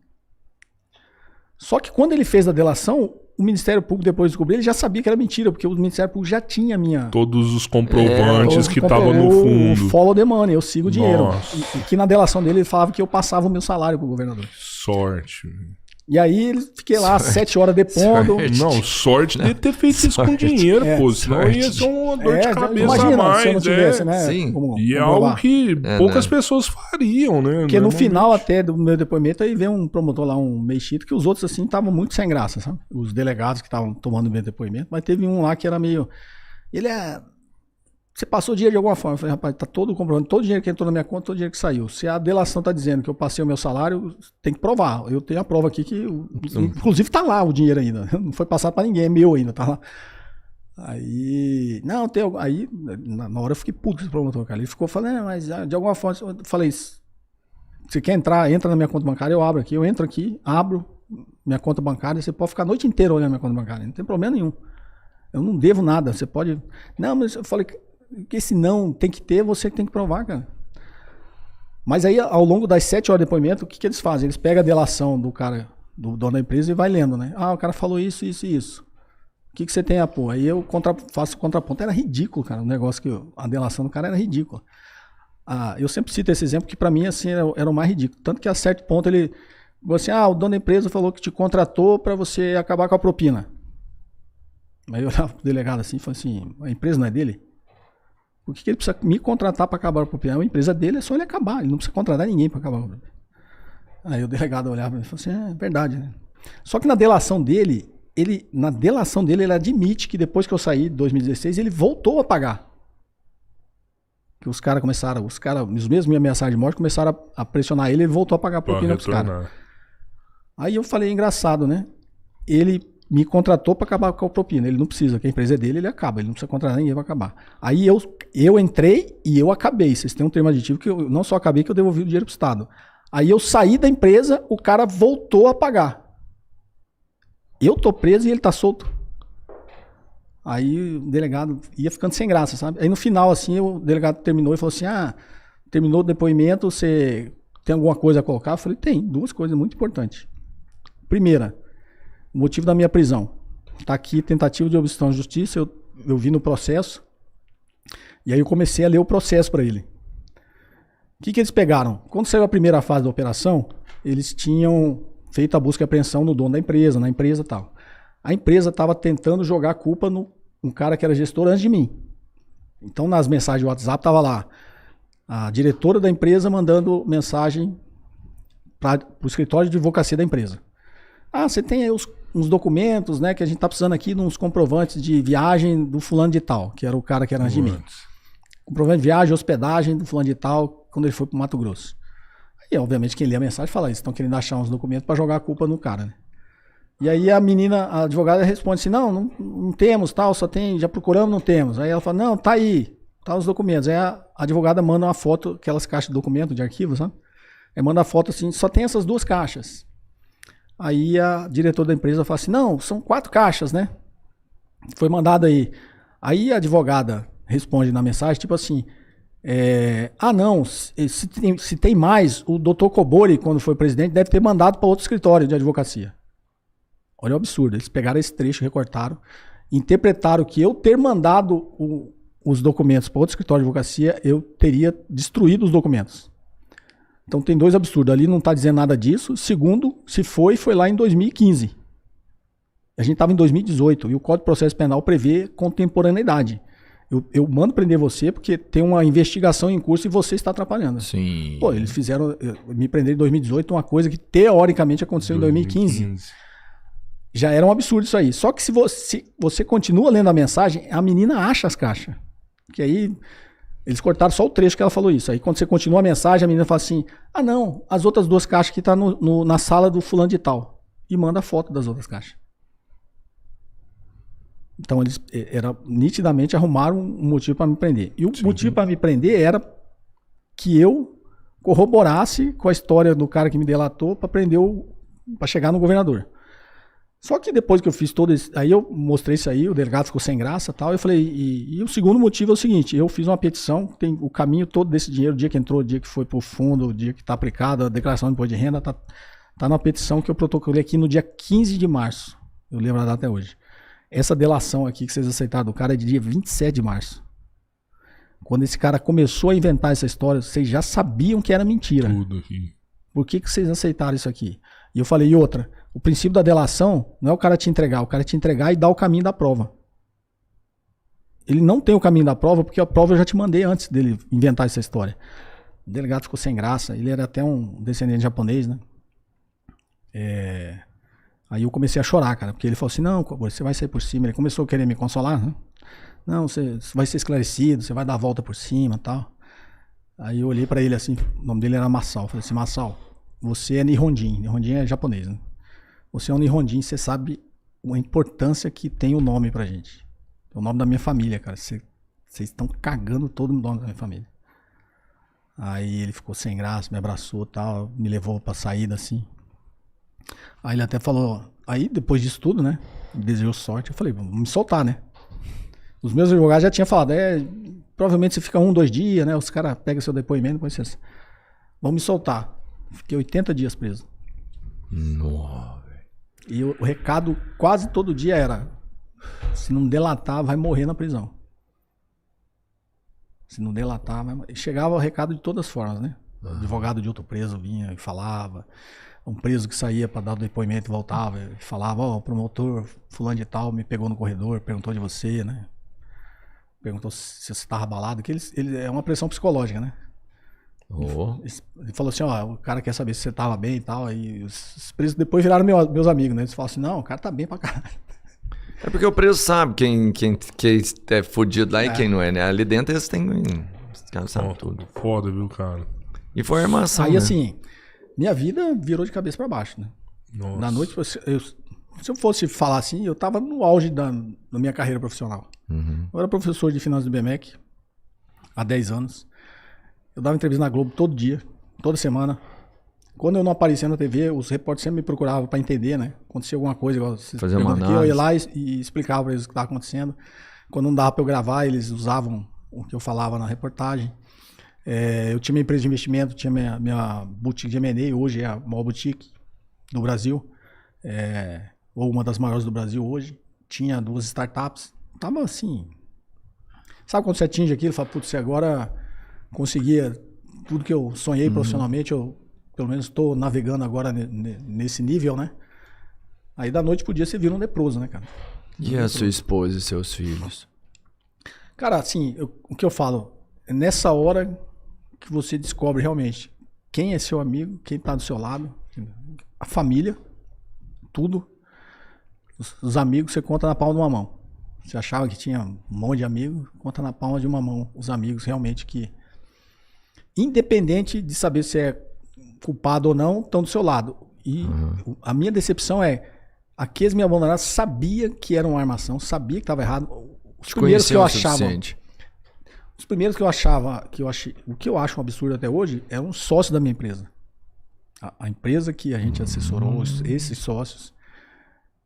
Só que quando ele fez a delação, o Ministério Público, depois de descobrir, ele já sabia que era mentira, porque o Ministério Público já tinha todos os comprovantes que estavam no fundo. O follow the money, eu sigo o dinheiro. E que na delação dele ele falava que eu passava o meu salário para o governador. Sorte. E aí fiquei lá 7 horas depondo. Sorte de ter feito isso com dinheiro, pô. Senão ia ser uma dor de cabeça a mais. Se eu não tivesse, né? Sim. E é algo que poucas pessoas fariam, né? Porque no final até do meu depoimento, aí veio um promotor lá, um mexito, que os outros assim estavam muito sem graça, sabe? Os delegados que estavam tomando o meu depoimento. Mas teve um lá que era meio... Você passou dinheiro de alguma forma. Eu falei, rapaz, tá todo comprovando, todo o dinheiro que entrou na minha conta, todo o dinheiro que saiu. Se a delação tá dizendo que eu passei o meu salário, tem que provar. Eu tenho a prova aqui que, inclusive, tá lá o dinheiro ainda. Não foi passado pra ninguém, é meu ainda, tá lá. Aí, aí na hora eu fiquei puto com esse promotor, cara. Ele ficou falando, mas de alguma forma, eu falei, você quer entrar, entra na minha conta bancária, eu abro aqui. Eu entro aqui, abro minha conta bancária, você pode ficar a noite inteira olhando minha conta bancária, não tem problema nenhum. Eu não devo nada, você pode... Não, mas eu falei... Porque se não tem que ter, você tem que provar, cara. Mas aí, ao longo das 7 horas de depoimento, o que eles fazem? Eles pegam a delação do cara, do dono da empresa e vai lendo, né? O cara falou isso, isso e isso. O que você tem a pôr? Aí eu faço contraponto. Era ridículo, cara, o negócio a delação do cara era ridícula. Eu sempre cito esse exemplo que pra mim, assim, era o mais ridículo. Tanto que a certo ponto ele falou assim, o dono da empresa falou que te contratou pra você acabar com a propina. Aí eu olhava pro delegado assim e falei assim, a empresa não é dele? Por que ele precisa me contratar para acabar com a propina? A empresa dele é só ele acabar, ele não precisa contratar ninguém para acabar com a propina. Aí o delegado olhava e falou assim, é verdade, né? Só que na delação dele, ele admite que depois que eu saí em 2016, ele voltou a pagar. Que os caras os mesmos me ameaçaram de morte, começaram a pressionar ele voltou a pagar a propina pros caras. Aí eu falei, engraçado, né? Ele me contratou para acabar com a propina. Ele não precisa, que a empresa é dele, ele acaba. Ele não precisa contratar ninguém para acabar. Aí eu entrei e eu acabei. Vocês têm um termo aditivo que eu não só acabei, que eu devolvi o dinheiro pro Estado. Aí eu saí da empresa, o cara voltou a pagar. Eu tô preso e ele tá solto. Aí o delegado ia ficando sem graça, sabe? Aí no final, assim, o delegado terminou e falou assim, terminou o depoimento, você tem alguma coisa a colocar? Eu falei, tem, 2 coisas muito importantes. Primeira, o motivo da minha prisão. Está aqui, tentativa de obstrução à justiça, eu vi no processo, e aí eu comecei a ler o processo para ele. O que eles pegaram? Quando saiu a primeira fase da operação, eles tinham feito a busca e apreensão no dono da empresa, na empresa e tal. A empresa estava tentando jogar a culpa no cara que era gestor antes de mim. Então, nas mensagens do WhatsApp, estava lá a diretora da empresa mandando mensagem para o escritório de advocacia da empresa. Você tem aí uns documentos, né, que a gente tá precisando aqui de uns comprovantes de viagem do fulano de tal, que era o cara que era antes de mim. Comprovante de viagem, hospedagem do fulano de tal, quando ele foi pro Mato Grosso. Aí, obviamente, quem lê a mensagem fala isso, estão querendo achar uns documentos para jogar a culpa no cara, né? E aí a menina, a advogada responde assim, não temos, tal, só tem, já procuramos, não temos. Aí ela fala, não, tá aí, tá os documentos. Aí a advogada manda uma foto, aquelas caixas de documento, de arquivo, sabe? Aí manda a foto assim, só tem essas 2 caixas. Aí a diretora da empresa fala assim, não, são 4 caixas, né? Foi mandado aí. Aí a advogada responde na mensagem, tipo assim, não, se tem mais, o doutor Cobori, quando foi presidente, deve ter mandado para outro escritório de advocacia. Olha o absurdo, eles pegaram esse trecho, recortaram, interpretaram que eu ter mandado os documentos para outro escritório de advocacia, eu teria destruído os documentos. Então tem 2 absurdos. Ali não está dizendo nada disso. Segundo, se foi lá em 2015. A gente estava em 2018 e o Código de Processo Penal prevê contemporaneidade. Eu mando prender você porque tem uma investigação em curso e você está atrapalhando. Sim. Pô, eles fizeram me prender em 2018, uma coisa que teoricamente aconteceu em 2015. Já era um absurdo isso aí. Só que se você continua lendo a mensagem, a menina acha as caixas. Que aí eles cortaram só o trecho que ela falou isso. Aí quando você continua a mensagem, a menina fala assim, não, as outras 2 caixas que tá na sala do fulano de tal. E manda a foto das outras caixas. Então eles nitidamente arrumaram um motivo para me prender. E o motivo para me prender era que eu corroborasse com a história do cara que me delatou para chegar no governador. Só que depois que eu fiz todo isso, aí eu mostrei isso aí, o delegado ficou sem graça e tal, eu falei, e o segundo motivo é o seguinte, eu fiz uma petição, tem o caminho todo desse dinheiro, o dia que entrou, o dia que foi pro fundo, o dia que está aplicado, a declaração de imposto de renda, tá na petição que eu protocolei aqui no dia 15 de março, eu lembro a data até hoje. Essa delação aqui que vocês aceitaram do cara é de dia 27 de março. Quando esse cara começou a inventar essa história, vocês já sabiam que era mentira. Tudo aqui. Por que vocês aceitaram isso aqui? E eu falei, e outra, o princípio da delação não é o cara te entregar e dar o caminho da prova. Ele não tem o caminho da prova, porque a prova eu já te mandei antes dele inventar essa história. O delegado ficou sem graça, ele era até um descendente japonês, né? Aí eu comecei a chorar, cara, porque ele falou assim, não, você vai sair por cima. Ele começou a querer me consolar, né? Não, você vai ser esclarecido, você vai dar a volta por cima e tal. Aí eu olhei pra ele assim, o nome dele era Masao. Eu falei assim, Masao, você é Nihonjin. Nihonjin é japonês, né? Você é um Nihonjin, você sabe a importância que tem o nome pra gente. É o nome da minha família, cara. Vocês estão cagando todo o nome da minha família. Aí ele ficou sem graça, me abraçou e tal, me levou pra saída assim. Aí ele até falou, aí depois disso tudo, né? Me desejou sorte. Eu falei, vamos me soltar, né? Os meus advogados já tinham falado, provavelmente você fica 1, 2 dias, né? Os caras pegam seu depoimento, depois vocês vão me soltar. Fiquei 80 dias preso. Nossa. E o recado quase todo dia era, se não delatar, vai morrer na prisão. Se não delatar, vai morrer. Chegava o recado de todas as formas, né? O advogado de outro preso vinha e falava. Um preso que saía para dar o depoimento e voltava e falava, o promotor fulano de tal me pegou no corredor, perguntou de você, né? Perguntou se você estava abalado, que ele é uma pressão psicológica, né? Ele falou assim, o cara quer saber se você estava bem e tal, aí os presos depois viraram meus amigos, né? Eles falaram assim, não, o cara tá bem pra caralho. É porque o preso sabe quem é fudido lá e quem não é, né? Ali dentro eles têm... Os caras sabem tudo. Foda, viu, cara? E foi armação, aí, né? assim, minha vida virou de cabeça pra baixo, né? Nossa. Na noite, se eu fosse falar assim, eu tava no auge da minha carreira profissional. Eu era professor de finanças do BMEC há 10 anos. Eu dava entrevista na Globo todo dia, toda semana. Quando eu não aparecia na TV, os repórteres sempre me procuravam para entender, né? Acontecia alguma coisa, igual fazer uma análise. Eu ia lá e explicava para eles o que estava acontecendo. Quando não dava para eu gravar, eles usavam o que eu falava na reportagem. Eu tinha minha empresa de investimento, tinha minha boutique de M&A, hoje é a maior boutique do Brasil, ou uma das maiores do Brasil hoje. Tinha 2 startups. Tava assim... Sabe quando você atinge aquilo e fala, putz, agora conseguia tudo que eu sonhei profissionalmente, eu pelo menos estou navegando agora nesse nível, né? Aí da noite pro dia você vira um leproso, né, cara? E a sua esposa e seus filhos? Cara, assim, o que eu falo, é nessa hora que você descobre realmente quem é seu amigo, quem tá do seu lado, a família, tudo. Os amigos você conta na palma de uma mão. Você achava que tinha um monte de amigos, conta na palma de uma mão. Os amigos realmente que, independente de saber se é culpado ou não, estão do seu lado. E a minha decepção é, aqueles me abandonaram, sabia que era uma armação, sabia que estava errado. Os primeiros que eu achava... Os primeiros que eu achava, o que eu acho um absurdo até hoje, é um sócio da minha empresa. A empresa que a gente assessorou, esses sócios,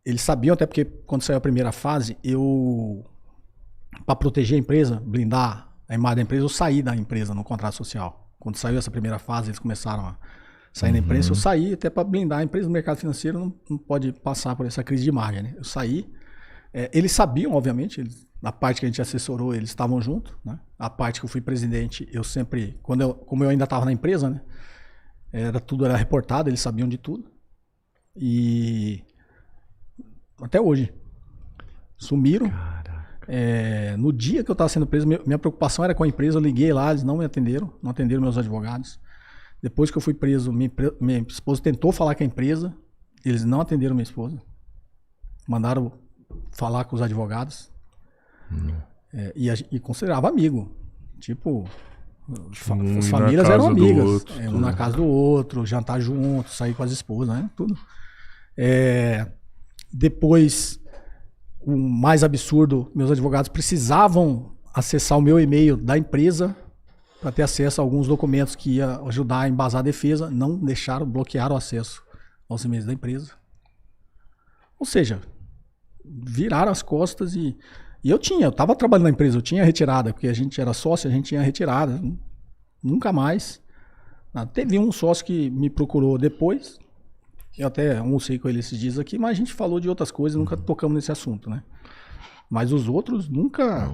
eles sabiam, até porque quando saiu a primeira fase, para proteger a empresa, blindar a imagem da empresa, eu saí da empresa no contrato social. Quando saiu essa primeira fase, eles começaram a sair da imprensa, eu saí até para blindar a empresa. No mercado financeiro não pode passar por essa crise de imagem, né? Eu saí. Eles sabiam, obviamente, na parte que a gente assessorou, eles estavam juntos, né? A parte que eu fui presidente, eu sempre, como eu ainda estava na empresa, né? Tudo era reportado, eles sabiam de tudo. E até hoje. Sumiram. No dia que eu estava sendo preso, minha preocupação era com a empresa, eu liguei lá, eles não me atenderam, não atenderam meus advogados. Depois que eu fui preso, minha esposa tentou falar com a empresa, eles não atenderam minha esposa. Mandaram falar com os advogados. E considerava amigo. Tipo, as famílias eram amigas. Um na casa do outro, jantar junto, sair com as esposas, né? Tudo. Depois, o mais absurdo, meus advogados precisavam acessar o meu e-mail da empresa para ter acesso a alguns documentos que ia ajudar a embasar a defesa. Não deixaram, bloquearam o acesso aos e-mails da empresa. Ou seja, viraram as costas e eu estava trabalhando na empresa, eu tinha retirada, porque a gente era sócio, a gente tinha retirada. Nunca mais. Teve um sócio que me procurou depois, eu até almocei com ele esses dias aqui, mas a gente falou de outras coisas, nunca tocamos nesse assunto, né? Mas os outros nunca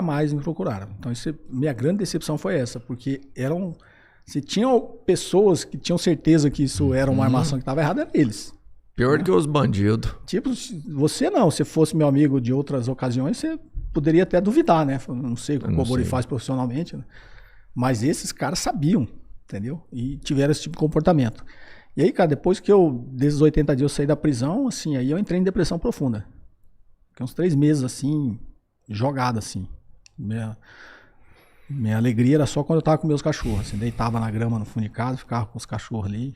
mais me procuraram. Então, minha grande decepção foi essa, porque se tinham pessoas que tinham certeza que isso era uma armação que estava errada, eram eles. Pior do que os bandidos. Tipo, você não, se fosse meu amigo de outras ocasiões, você poderia até duvidar, né? Não sei o que o Cobori faz profissionalmente, né? Mas esses caras sabiam, entendeu? E tiveram esse tipo de comportamento. E aí, cara, depois que desses 80 dias eu saí da prisão, assim, aí eu entrei em depressão profunda. Fiquei uns 3 meses, assim, jogado, assim. Minha alegria era só quando eu tava com meus cachorros, assim, deitava na grama no fundo de casa, ficava com os cachorros ali.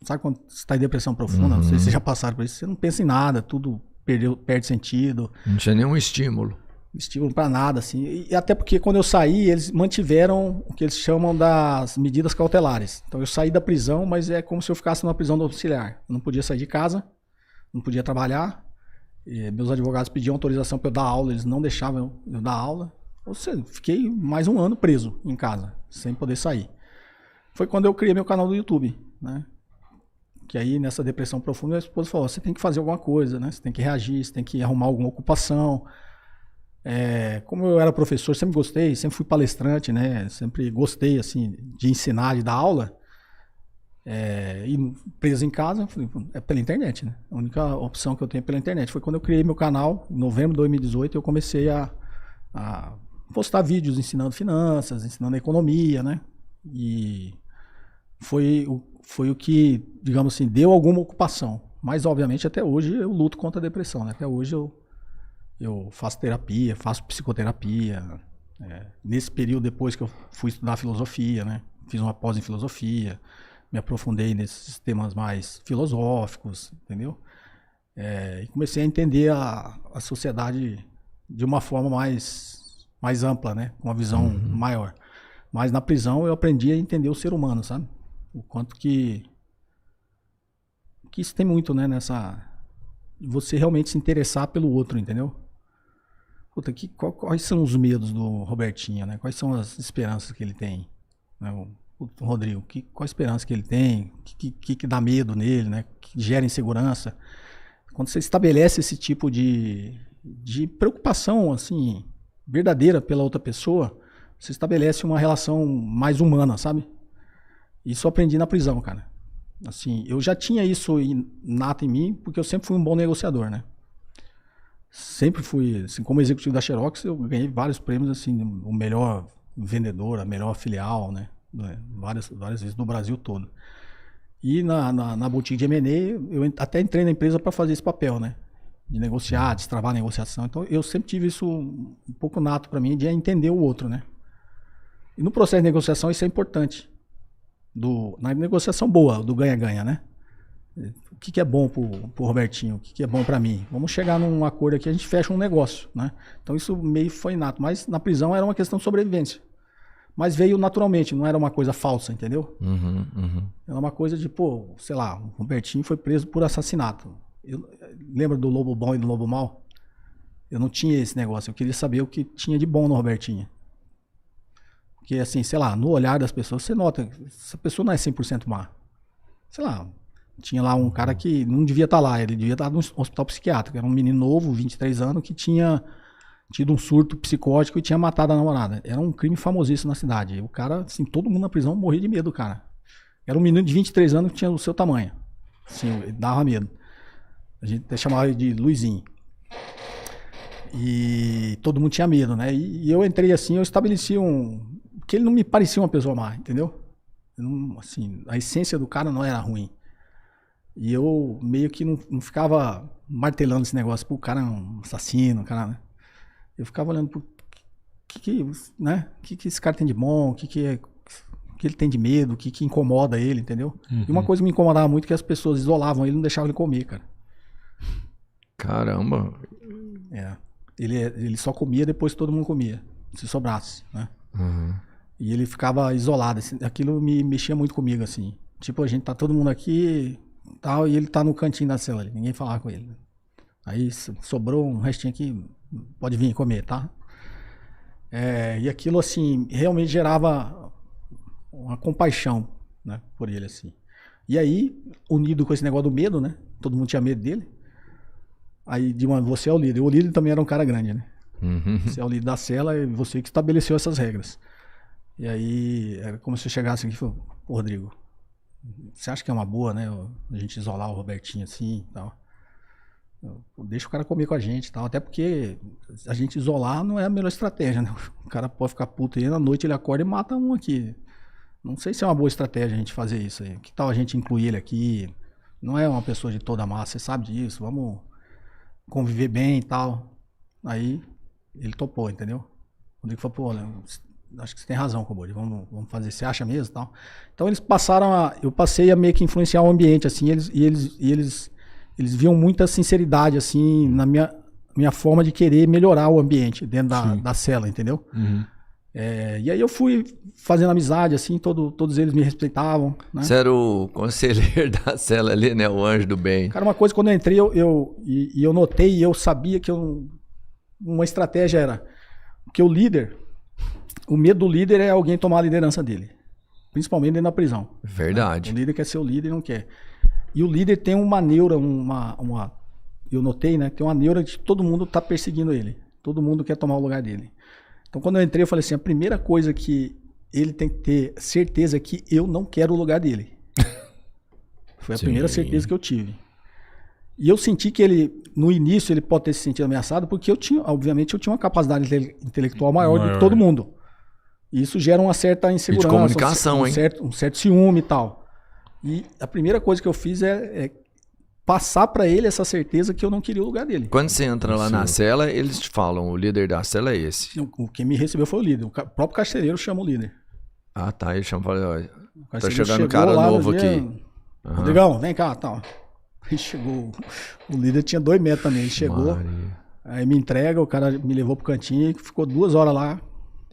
Sabe quando você tá em depressão profunda? Não sei se vocês já passaram por isso. Você não pensa em nada, tudo perde sentido. Não tinha nenhum estímulo. Estímulo pra nada, assim. E até porque quando eu saí, eles mantiveram o que eles chamam das medidas cautelares. Então eu saí da prisão, mas é como se eu ficasse numa prisão domiciliar. Eu não podia sair de casa, não podia trabalhar. Meus advogados pediam autorização para eu dar aula, eles não deixavam eu dar aula. Ou seja, fiquei mais um ano preso em casa, sem poder sair. Foi quando eu criei meu canal do YouTube, né? Que aí, nessa depressão profunda, a esposa falou, você tem que fazer alguma coisa, né? Você tem que reagir, você tem que arrumar alguma ocupação. Como eu era professor, sempre gostei, sempre fui palestrante, né? Sempre gostei, assim, de ensinar, de dar aula. E preso em casa, falei, é pela internet, né? A única opção que eu tenho é pela internet. Foi quando eu criei meu canal, em novembro de 2018, eu comecei a postar vídeos ensinando finanças, ensinando economia, né? E foi o que, digamos assim, deu alguma ocupação. Mas, obviamente, até hoje eu luto contra a depressão, né? Até hoje eu faço terapia, faço psicoterapia. Nesse período, depois que eu fui estudar filosofia, né? Fiz uma pós em filosofia, me aprofundei nesses temas mais filosóficos, entendeu? E comecei a entender a sociedade de uma forma mais ampla, né? Com uma visão maior. Mas na prisão eu aprendi a entender o ser humano, sabe? O quanto que isso tem muito, né? Você realmente se interessar pelo outro, entendeu? Puta, quais são os medos do Robertinho, né? Quais são as esperanças que ele tem? Né? O Rodrigo, qual a esperança que ele tem? O que dá medo nele, né? Que gera insegurança? Quando você estabelece esse tipo de preocupação, assim, verdadeira pela outra pessoa, você estabelece uma relação mais humana, sabe? Isso eu aprendi na prisão, cara. Assim, eu já tinha isso inato em mim, porque eu sempre fui um bom negociador, né? Sempre fui, assim, como executivo da Xerox, eu ganhei vários prêmios, assim, o melhor vendedor, a melhor filial, né? Várias vezes no Brasil todo. E na boutique de M&A, eu até entrei na empresa para fazer esse papel, né? De negociar, destravar a negociação. Então, eu sempre tive isso um pouco nato para mim, de entender o outro, né? E no processo de negociação, isso é importante. Na negociação boa, do ganha-ganha, né? O que é bom pro Robertinho? O que é bom para mim? Vamos chegar num acordo aqui, a gente fecha um negócio, né? Então isso meio foi inato. Mas na prisão era uma questão de sobrevivência. Mas veio naturalmente, não era uma coisa falsa, entendeu? Era uma coisa de, sei lá, o Robertinho foi preso por assassinato. Lembra do lobo bom e do lobo mau? Eu não tinha esse negócio, eu queria saber o que tinha de bom no Robertinho. Porque assim, sei lá, no olhar das pessoas, você nota que essa pessoa não é 100% má. Sei lá, tinha lá um cara que não devia estar lá, ele devia estar no hospital psiquiátrico. Era um menino novo, 23 anos, que tinha tido um surto psicótico e tinha matado a namorada. Era um crime famosíssimo na cidade. E o cara, assim, todo mundo na prisão morria de medo, cara. Era um menino de 23 anos que tinha o seu tamanho. Assim, ele dava medo. A gente até chamava ele de Luizinho. E todo mundo tinha medo, né? E eu entrei assim, eu estabeleci porque ele não me parecia uma pessoa má, entendeu? Assim, a essência do cara não era ruim. E eu meio que não ficava martelando esse negócio, pô, o cara é um assassino, o cara, né? Eu ficava olhando pro né? Que esse cara tem de bom, que ele tem de medo, o que incomoda ele, entendeu? E uma coisa que me incomodava muito é que as pessoas isolavam ele, não deixavam ele comer, cara. Caramba. Ele só comia depois que todo mundo comia, se sobrasse, né? E ele ficava isolado, assim, aquilo me mexia muito comigo, assim. Tipo, a gente tá todo mundo aqui, tal, e ele tá no cantinho da cela ali, ninguém falava com ele. Aí sobrou um restinho aqui, pode vir comer, tá? E aquilo, assim, realmente gerava uma compaixão, né, por ele, assim. E aí, unido com esse negócio do medo, né? Todo mundo tinha medo dele. Aí, você é o líder. O líder também era um cara grande, né? Você é o líder da cela e você que estabeleceu essas regras. E aí, era como se eu chegasse aqui e falasse, pô, Rodrigo, você acha que é uma boa, né? A gente isolar o Robertinho assim e tal. Deixa o cara comer com a gente e tal. Até porque a gente isolar não é a melhor estratégia, né? O cara pode ficar puto e na noite ele acorda e mata um aqui. Não sei se é uma boa estratégia a gente fazer isso aí. Que tal a gente incluir ele aqui? Não é uma pessoa de toda a massa, você sabe disso. Vamos conviver bem e tal. Aí ele topou, entendeu? O Rodrigo falou, pô, acho que você tem razão, Cobori, vamos fazer, você acha mesmo e tal. Então eles eu passei a meio que influenciar o ambiente, assim, eles viam muita sinceridade, assim, na minha forma de querer melhorar o ambiente dentro da cela, entendeu? E aí eu fui fazendo amizade, assim, todos eles me respeitavam, né? Você era o conselheiro da cela ali, né? O anjo do bem. Cara, uma coisa, quando eu entrei, eu notei e eu sabia que uma estratégia era que o medo do líder é alguém tomar a liderança dele, principalmente dentro da prisão. Verdade. Né? O líder quer ser o líder e não quer. E o líder tem uma neura, eu notei, né? Tem uma neura de todo mundo tá perseguindo ele. Todo mundo quer tomar o lugar dele. Então, quando eu entrei, eu falei assim, a primeira coisa que ele tem que ter certeza é que eu não quero o lugar dele. Foi a primeira certeza que eu tive. E eu senti que ele, no início, ele pode ter se sentido ameaçado, porque obviamente, eu tinha uma capacidade intelectual maior do que todo mundo. E isso gera uma certa insegurança. E de comunicação, um certo ciúme e tal. E a primeira coisa que eu fiz é passar pra ele essa certeza que eu não queria o lugar dele. Quando você entra lá na cela, eles te falam, o líder da cela é esse. Quem me recebeu foi o líder. O próprio carcereiro chama o líder. Ah, tá. Ele chama e fala, olha, tá chegando um cara novo aqui. Rodrigão, vem cá, tal. Aí chegou, o líder tinha 2 metros também, ele chegou, aí me entrega, o cara me levou pro cantinho e ficou 2 horas lá.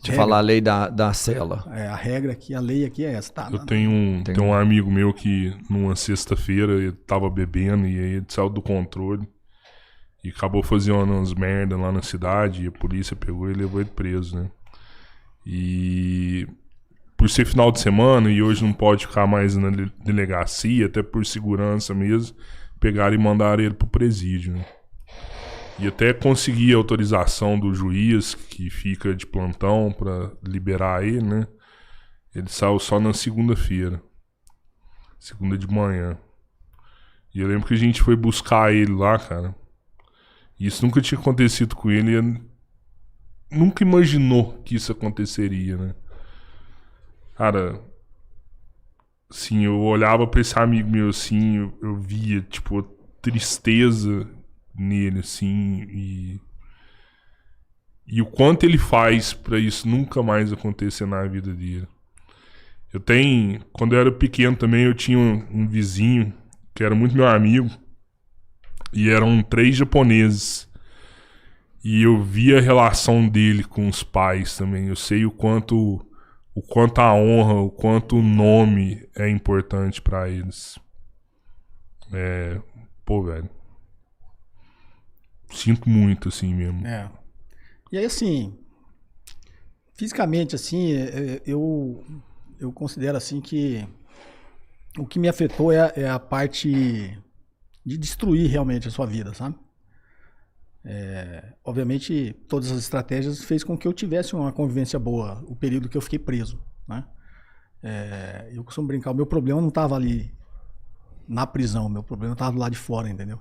Te falar a lei da cela. A regra aqui, a lei aqui é essa, tá? Eu tenho um amigo meu que numa sexta-feira ele tava bebendo e aí ele saiu do controle e acabou fazendo umas merda lá na cidade e a polícia pegou e levou ele preso, né? E por ser final de semana e hoje não pode ficar mais na delegacia, até por segurança mesmo, pegaram e mandaram ele pro presídio, né? E até consegui a autorização do juiz que fica de plantão pra liberar ele, né? Ele saiu só na segunda-feira. Segunda de manhã. E eu lembro que a gente foi buscar ele lá, cara. E isso nunca tinha acontecido com ele. Ele nunca imaginou que isso aconteceria, né? Cara, assim, eu olhava pra esse amigo meu assim, eu via, tipo, tristeza nele, assim, e o quanto ele faz pra isso nunca mais acontecer na vida dele. Quando eu era pequeno também, eu tinha um vizinho que era muito meu amigo, e eram 3 japoneses, e eu via a relação dele com os pais também. Eu sei o quanto a honra, o quanto o nome é importante pra eles. Pô, velho, sinto muito, assim mesmo. E aí, assim, fisicamente, assim, eu considero, assim, que o que me afetou é a parte de destruir realmente a sua vida, sabe? Obviamente, todas as estratégias fez com que eu tivesse uma convivência boa o período que eu fiquei preso, né? Eu costumo brincar, o meu problema não estava ali na prisão, o meu problema estava do lado de fora, entendeu?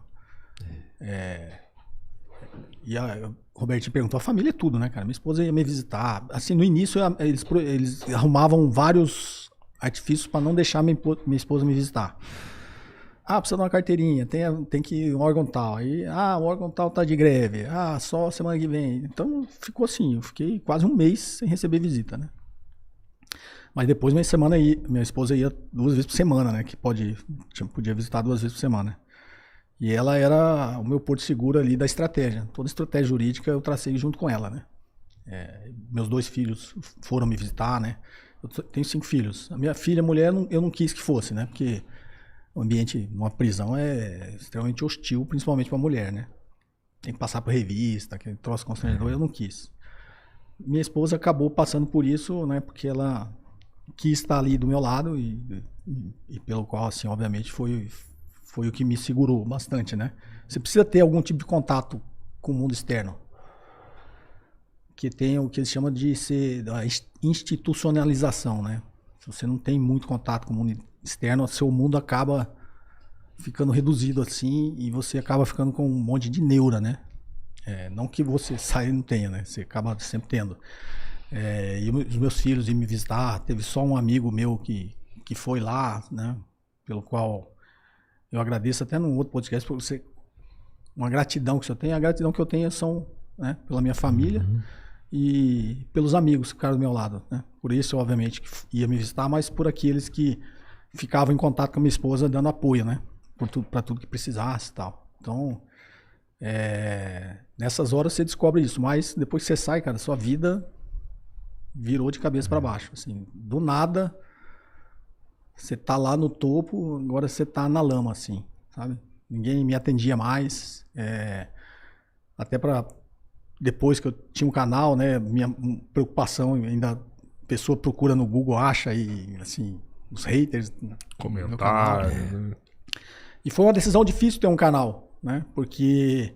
E o Robertinho perguntou, a família é tudo, né, cara? Minha esposa ia me visitar. Assim, no início, eles arrumavam vários artifícios para não deixar minha esposa me visitar. precisa de uma carteirinha, tem que ir um órgão tal. Aí, o órgão tal tá de greve. Só semana que vem. Então ficou assim, eu fiquei quase um mês sem receber visita, né? Mas depois minha esposa ia 2 vezes por semana, né? Que podia visitar 2 vezes por semana. E ela era o meu porto seguro ali da estratégia. Toda estratégia jurídica eu tracei junto com ela, né? Meus 2 filhos foram me visitar, né? Eu tenho 5 filhos. A minha filha, mulher, eu não quis que fosse, né? Porque o ambiente numa prisão é extremamente hostil, principalmente para a mulher, né? Tem que passar por revista, aquele troço constrangedor, eu não quis. Minha esposa acabou passando por isso, né? Porque ela quis estar ali do meu lado e pelo qual, assim, obviamente, foi o que me segurou bastante, né? Você precisa ter algum tipo de contato com o mundo externo. Que tem o que eles chamam de institucionalização, né? Se você não tem muito contato com o mundo externo, seu mundo acaba ficando reduzido assim e você acaba ficando com um monte de neura, né? Não que você saia e não tenha, né? Você acaba sempre tendo. E os meus filhos iam me visitar, teve só um amigo meu que foi lá, né? Pelo qual eu agradeço até num outro podcast por você, uma gratidão que eu tenho. A gratidão que eu tenho são, né, pela minha família e pelos amigos que ficaram do meu lado, né? Por isso, obviamente, que ia me visitar, mas por aqueles que ficavam em contato com a minha esposa dando apoio, né? Para tudo que precisasse e tal. Então, nessas horas você descobre isso, mas depois que você sai, cara, sua vida virou de cabeça para baixo, assim, do nada você tá lá no topo, agora você tá na lama, assim, sabe? Ninguém me atendia mais, até para depois que eu tinha um canal, né, minha preocupação ainda, a pessoa procura no Google, acha e assim, os haters, comentários, E foi uma decisão difícil ter um canal, né? Porque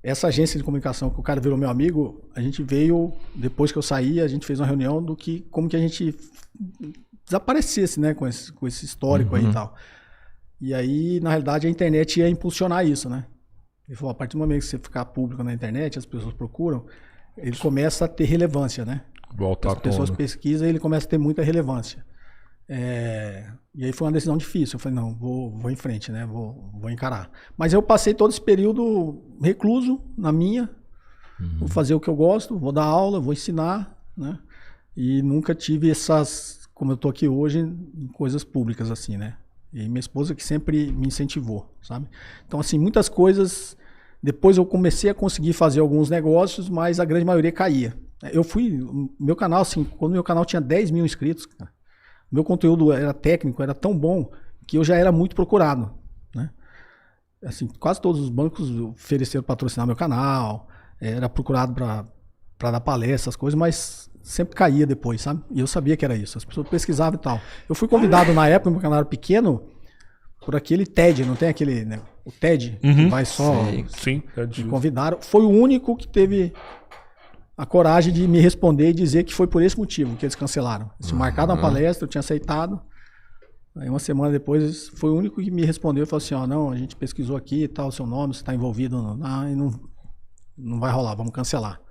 essa agência de comunicação que o cara virou meu amigo, a gente veio, depois que eu saí, a gente fez uma reunião do que, como que a gente desaparecesse, né? Com esse histórico aí e tal. E aí, na realidade, a internet ia impulsionar isso, né? Ele falou, a partir do momento que você ficar público na internet, as pessoas procuram, ele começa a ter relevância, né? As pessoas pesquisam e ele começa a ter muita relevância. E aí foi uma decisão difícil. Eu falei, não, vou em frente, né? Vou encarar. Mas eu passei todo esse período recluso na minha. Vou fazer o que eu gosto, vou dar aula, vou ensinar, né? E nunca tive essas, como eu tô aqui hoje, em coisas públicas assim, né? E minha esposa que sempre me incentivou, sabe? Então, assim, muitas coisas... Depois eu comecei a conseguir fazer alguns negócios, mas a grande maioria caía. Meu canal, assim, quando meu canal tinha 10 mil inscritos, cara, meu conteúdo era técnico, era tão bom que eu já era muito procurado, né? Assim, quase todos os bancos ofereceram patrocinar meu canal, era procurado para dar palestra, essas coisas, mas sempre caía depois, sabe? E eu sabia que era isso, as pessoas pesquisavam e tal. Eu fui convidado na época, meu canal era pequeno, por aquele TED, não tem aquele, né? O TED, que vai só... Sim, me convidaram. Foi o único que teve a coragem de me responder e dizer que foi por esse motivo que eles cancelaram. Eles tinham marcado uma palestra, eu tinha aceitado. Aí uma semana depois, foi o único que me respondeu e falou assim, não, a gente pesquisou aqui e tal, o seu nome, você está envolvido, não vai rolar, vamos cancelar.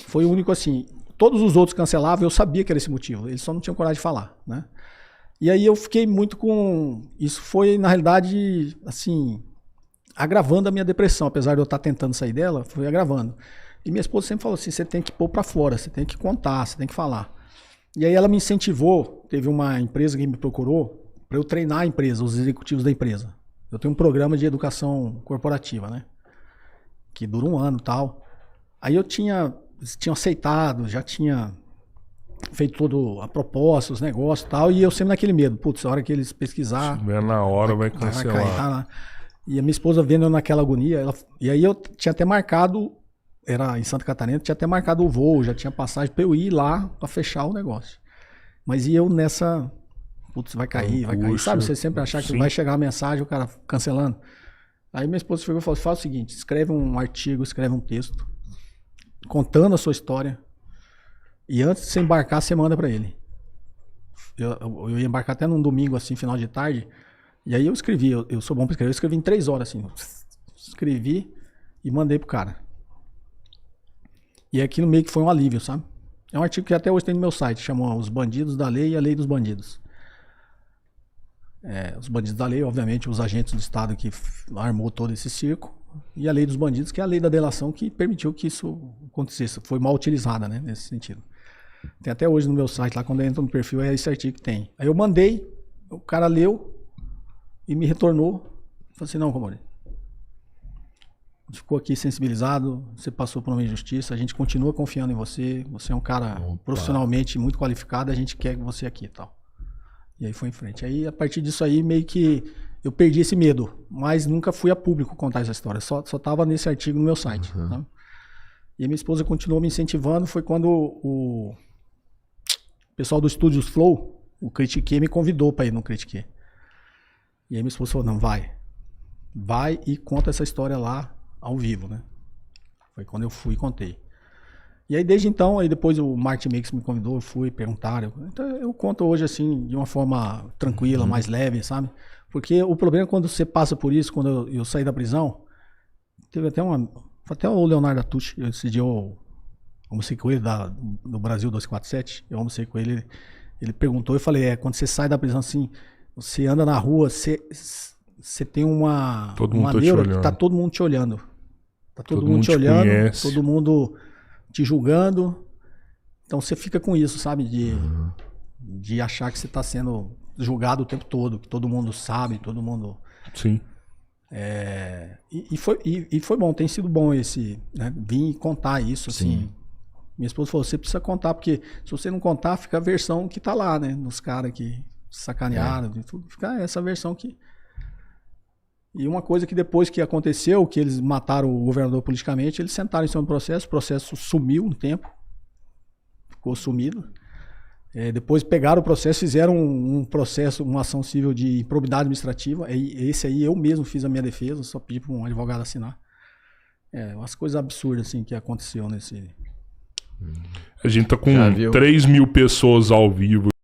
Foi o único assim. Todos os outros cancelavam, eu sabia que era esse motivo, eles só não tinham coragem de falar, né? E aí eu fiquei muito com... Isso foi, na realidade, assim, agravando a minha depressão, apesar de eu estar tentando sair dela, foi agravando. E minha esposa sempre falou assim, você tem que pôr pra fora, você tem que contar, você tem que falar. E aí ela me incentivou, teve uma empresa que me procurou para eu treinar a empresa, os executivos da empresa. Eu tenho um programa de educação corporativa, né? Que dura 1 ano e tal. Aí eles tinham aceitado, já tinha feito toda a proposta, os negócios e tal, e eu sempre naquele medo, putz, a hora que eles pesquisar... Se tiver na hora vai cancelar. Vai cair, tá? E a minha esposa vendo eu naquela agonia, e aí eu tinha até marcado... Era em Santa Catarina, tinha até marcado o voo, já tinha passagem pra eu ir lá pra fechar o negócio. Mas e eu nessa... Putz, vai cair, sabe? Você sempre achar que vai chegar a mensagem, o cara cancelando. Aí minha esposa chegou e falou, faz o seguinte, escreve um artigo, escreve um texto, contando a sua história, e antes de você embarcar, você manda pra ele. Eu ia embarcar até num domingo, assim, final de tarde, e aí eu escrevi, eu sou bom pra escrever, eu escrevi em 3 horas, assim, escrevi e mandei pro cara. E aquilo meio que foi um alívio, sabe? É um artigo que até hoje tem no meu site, chama Os Bandidos da Lei e a Lei dos Bandidos. Os bandidos da lei, obviamente, os agentes do Estado que armou todo esse circo, e a lei dos bandidos, que é a lei da delação que permitiu que isso acontecesse. Foi mal utilizada, né, nesse sentido. Tem até hoje no meu site, lá quando eu entro no perfil, é esse artigo que tem. Aí eu mandei, o cara leu e me retornou. Falei assim, não, Comori, a gente ficou aqui sensibilizado, você passou por uma injustiça, a gente continua confiando em você, você é um cara profissionalmente muito qualificado, a gente quer você aqui e tal. E aí foi em frente. Aí, a partir disso aí, meio que eu perdi esse medo, mas nunca fui a público contar essa história, só tava nesse artigo no meu site. Tá? E a minha esposa continuou me incentivando, foi quando o pessoal do Estúdios Flow, o Critiquei, me convidou para ir no Critiquei. E aí minha esposa falou, não, vai e conta essa história lá ao vivo, né? Foi quando eu fui e contei. E aí desde então, aí depois o Martin Mix me convidou, eu fui, perguntaram. Então eu conto hoje assim, de uma forma tranquila, mais leve, sabe? Porque o problema é quando você passa por isso, quando eu saí da prisão, teve até o Leonardo Atucci, esse dia eu almocei com ele do Brasil 247, eu almocei com ele, ele perguntou, eu falei, quando você sai da prisão assim, você anda na rua, você tem uma neura que tá todo mundo te olhando. Tá todo mundo te olhando, conhece. Todo mundo te julgando. Então você fica com isso, sabe? De achar que você tá sendo julgado o tempo todo, que todo mundo sabe, todo mundo... Sim. E foi bom, tem sido bom esse, né? Vim contar isso, assim. Minha esposa falou, você precisa contar, porque se você não contar, fica a versão que tá lá, né? Nos caras que sacanearam e tudo. Fica essa versão que... E uma coisa que depois que aconteceu, que eles mataram o governador politicamente, eles sentaram em cima do processo, o processo sumiu um tempo, ficou sumido. Depois pegaram o processo, fizeram um processo, uma ação civil de improbidade administrativa. Esse aí eu mesmo fiz a minha defesa, só pedi para um advogado assinar. Umas coisas absurdas assim que aconteceu nesse... A gente tá com 3.000 pessoas ao vivo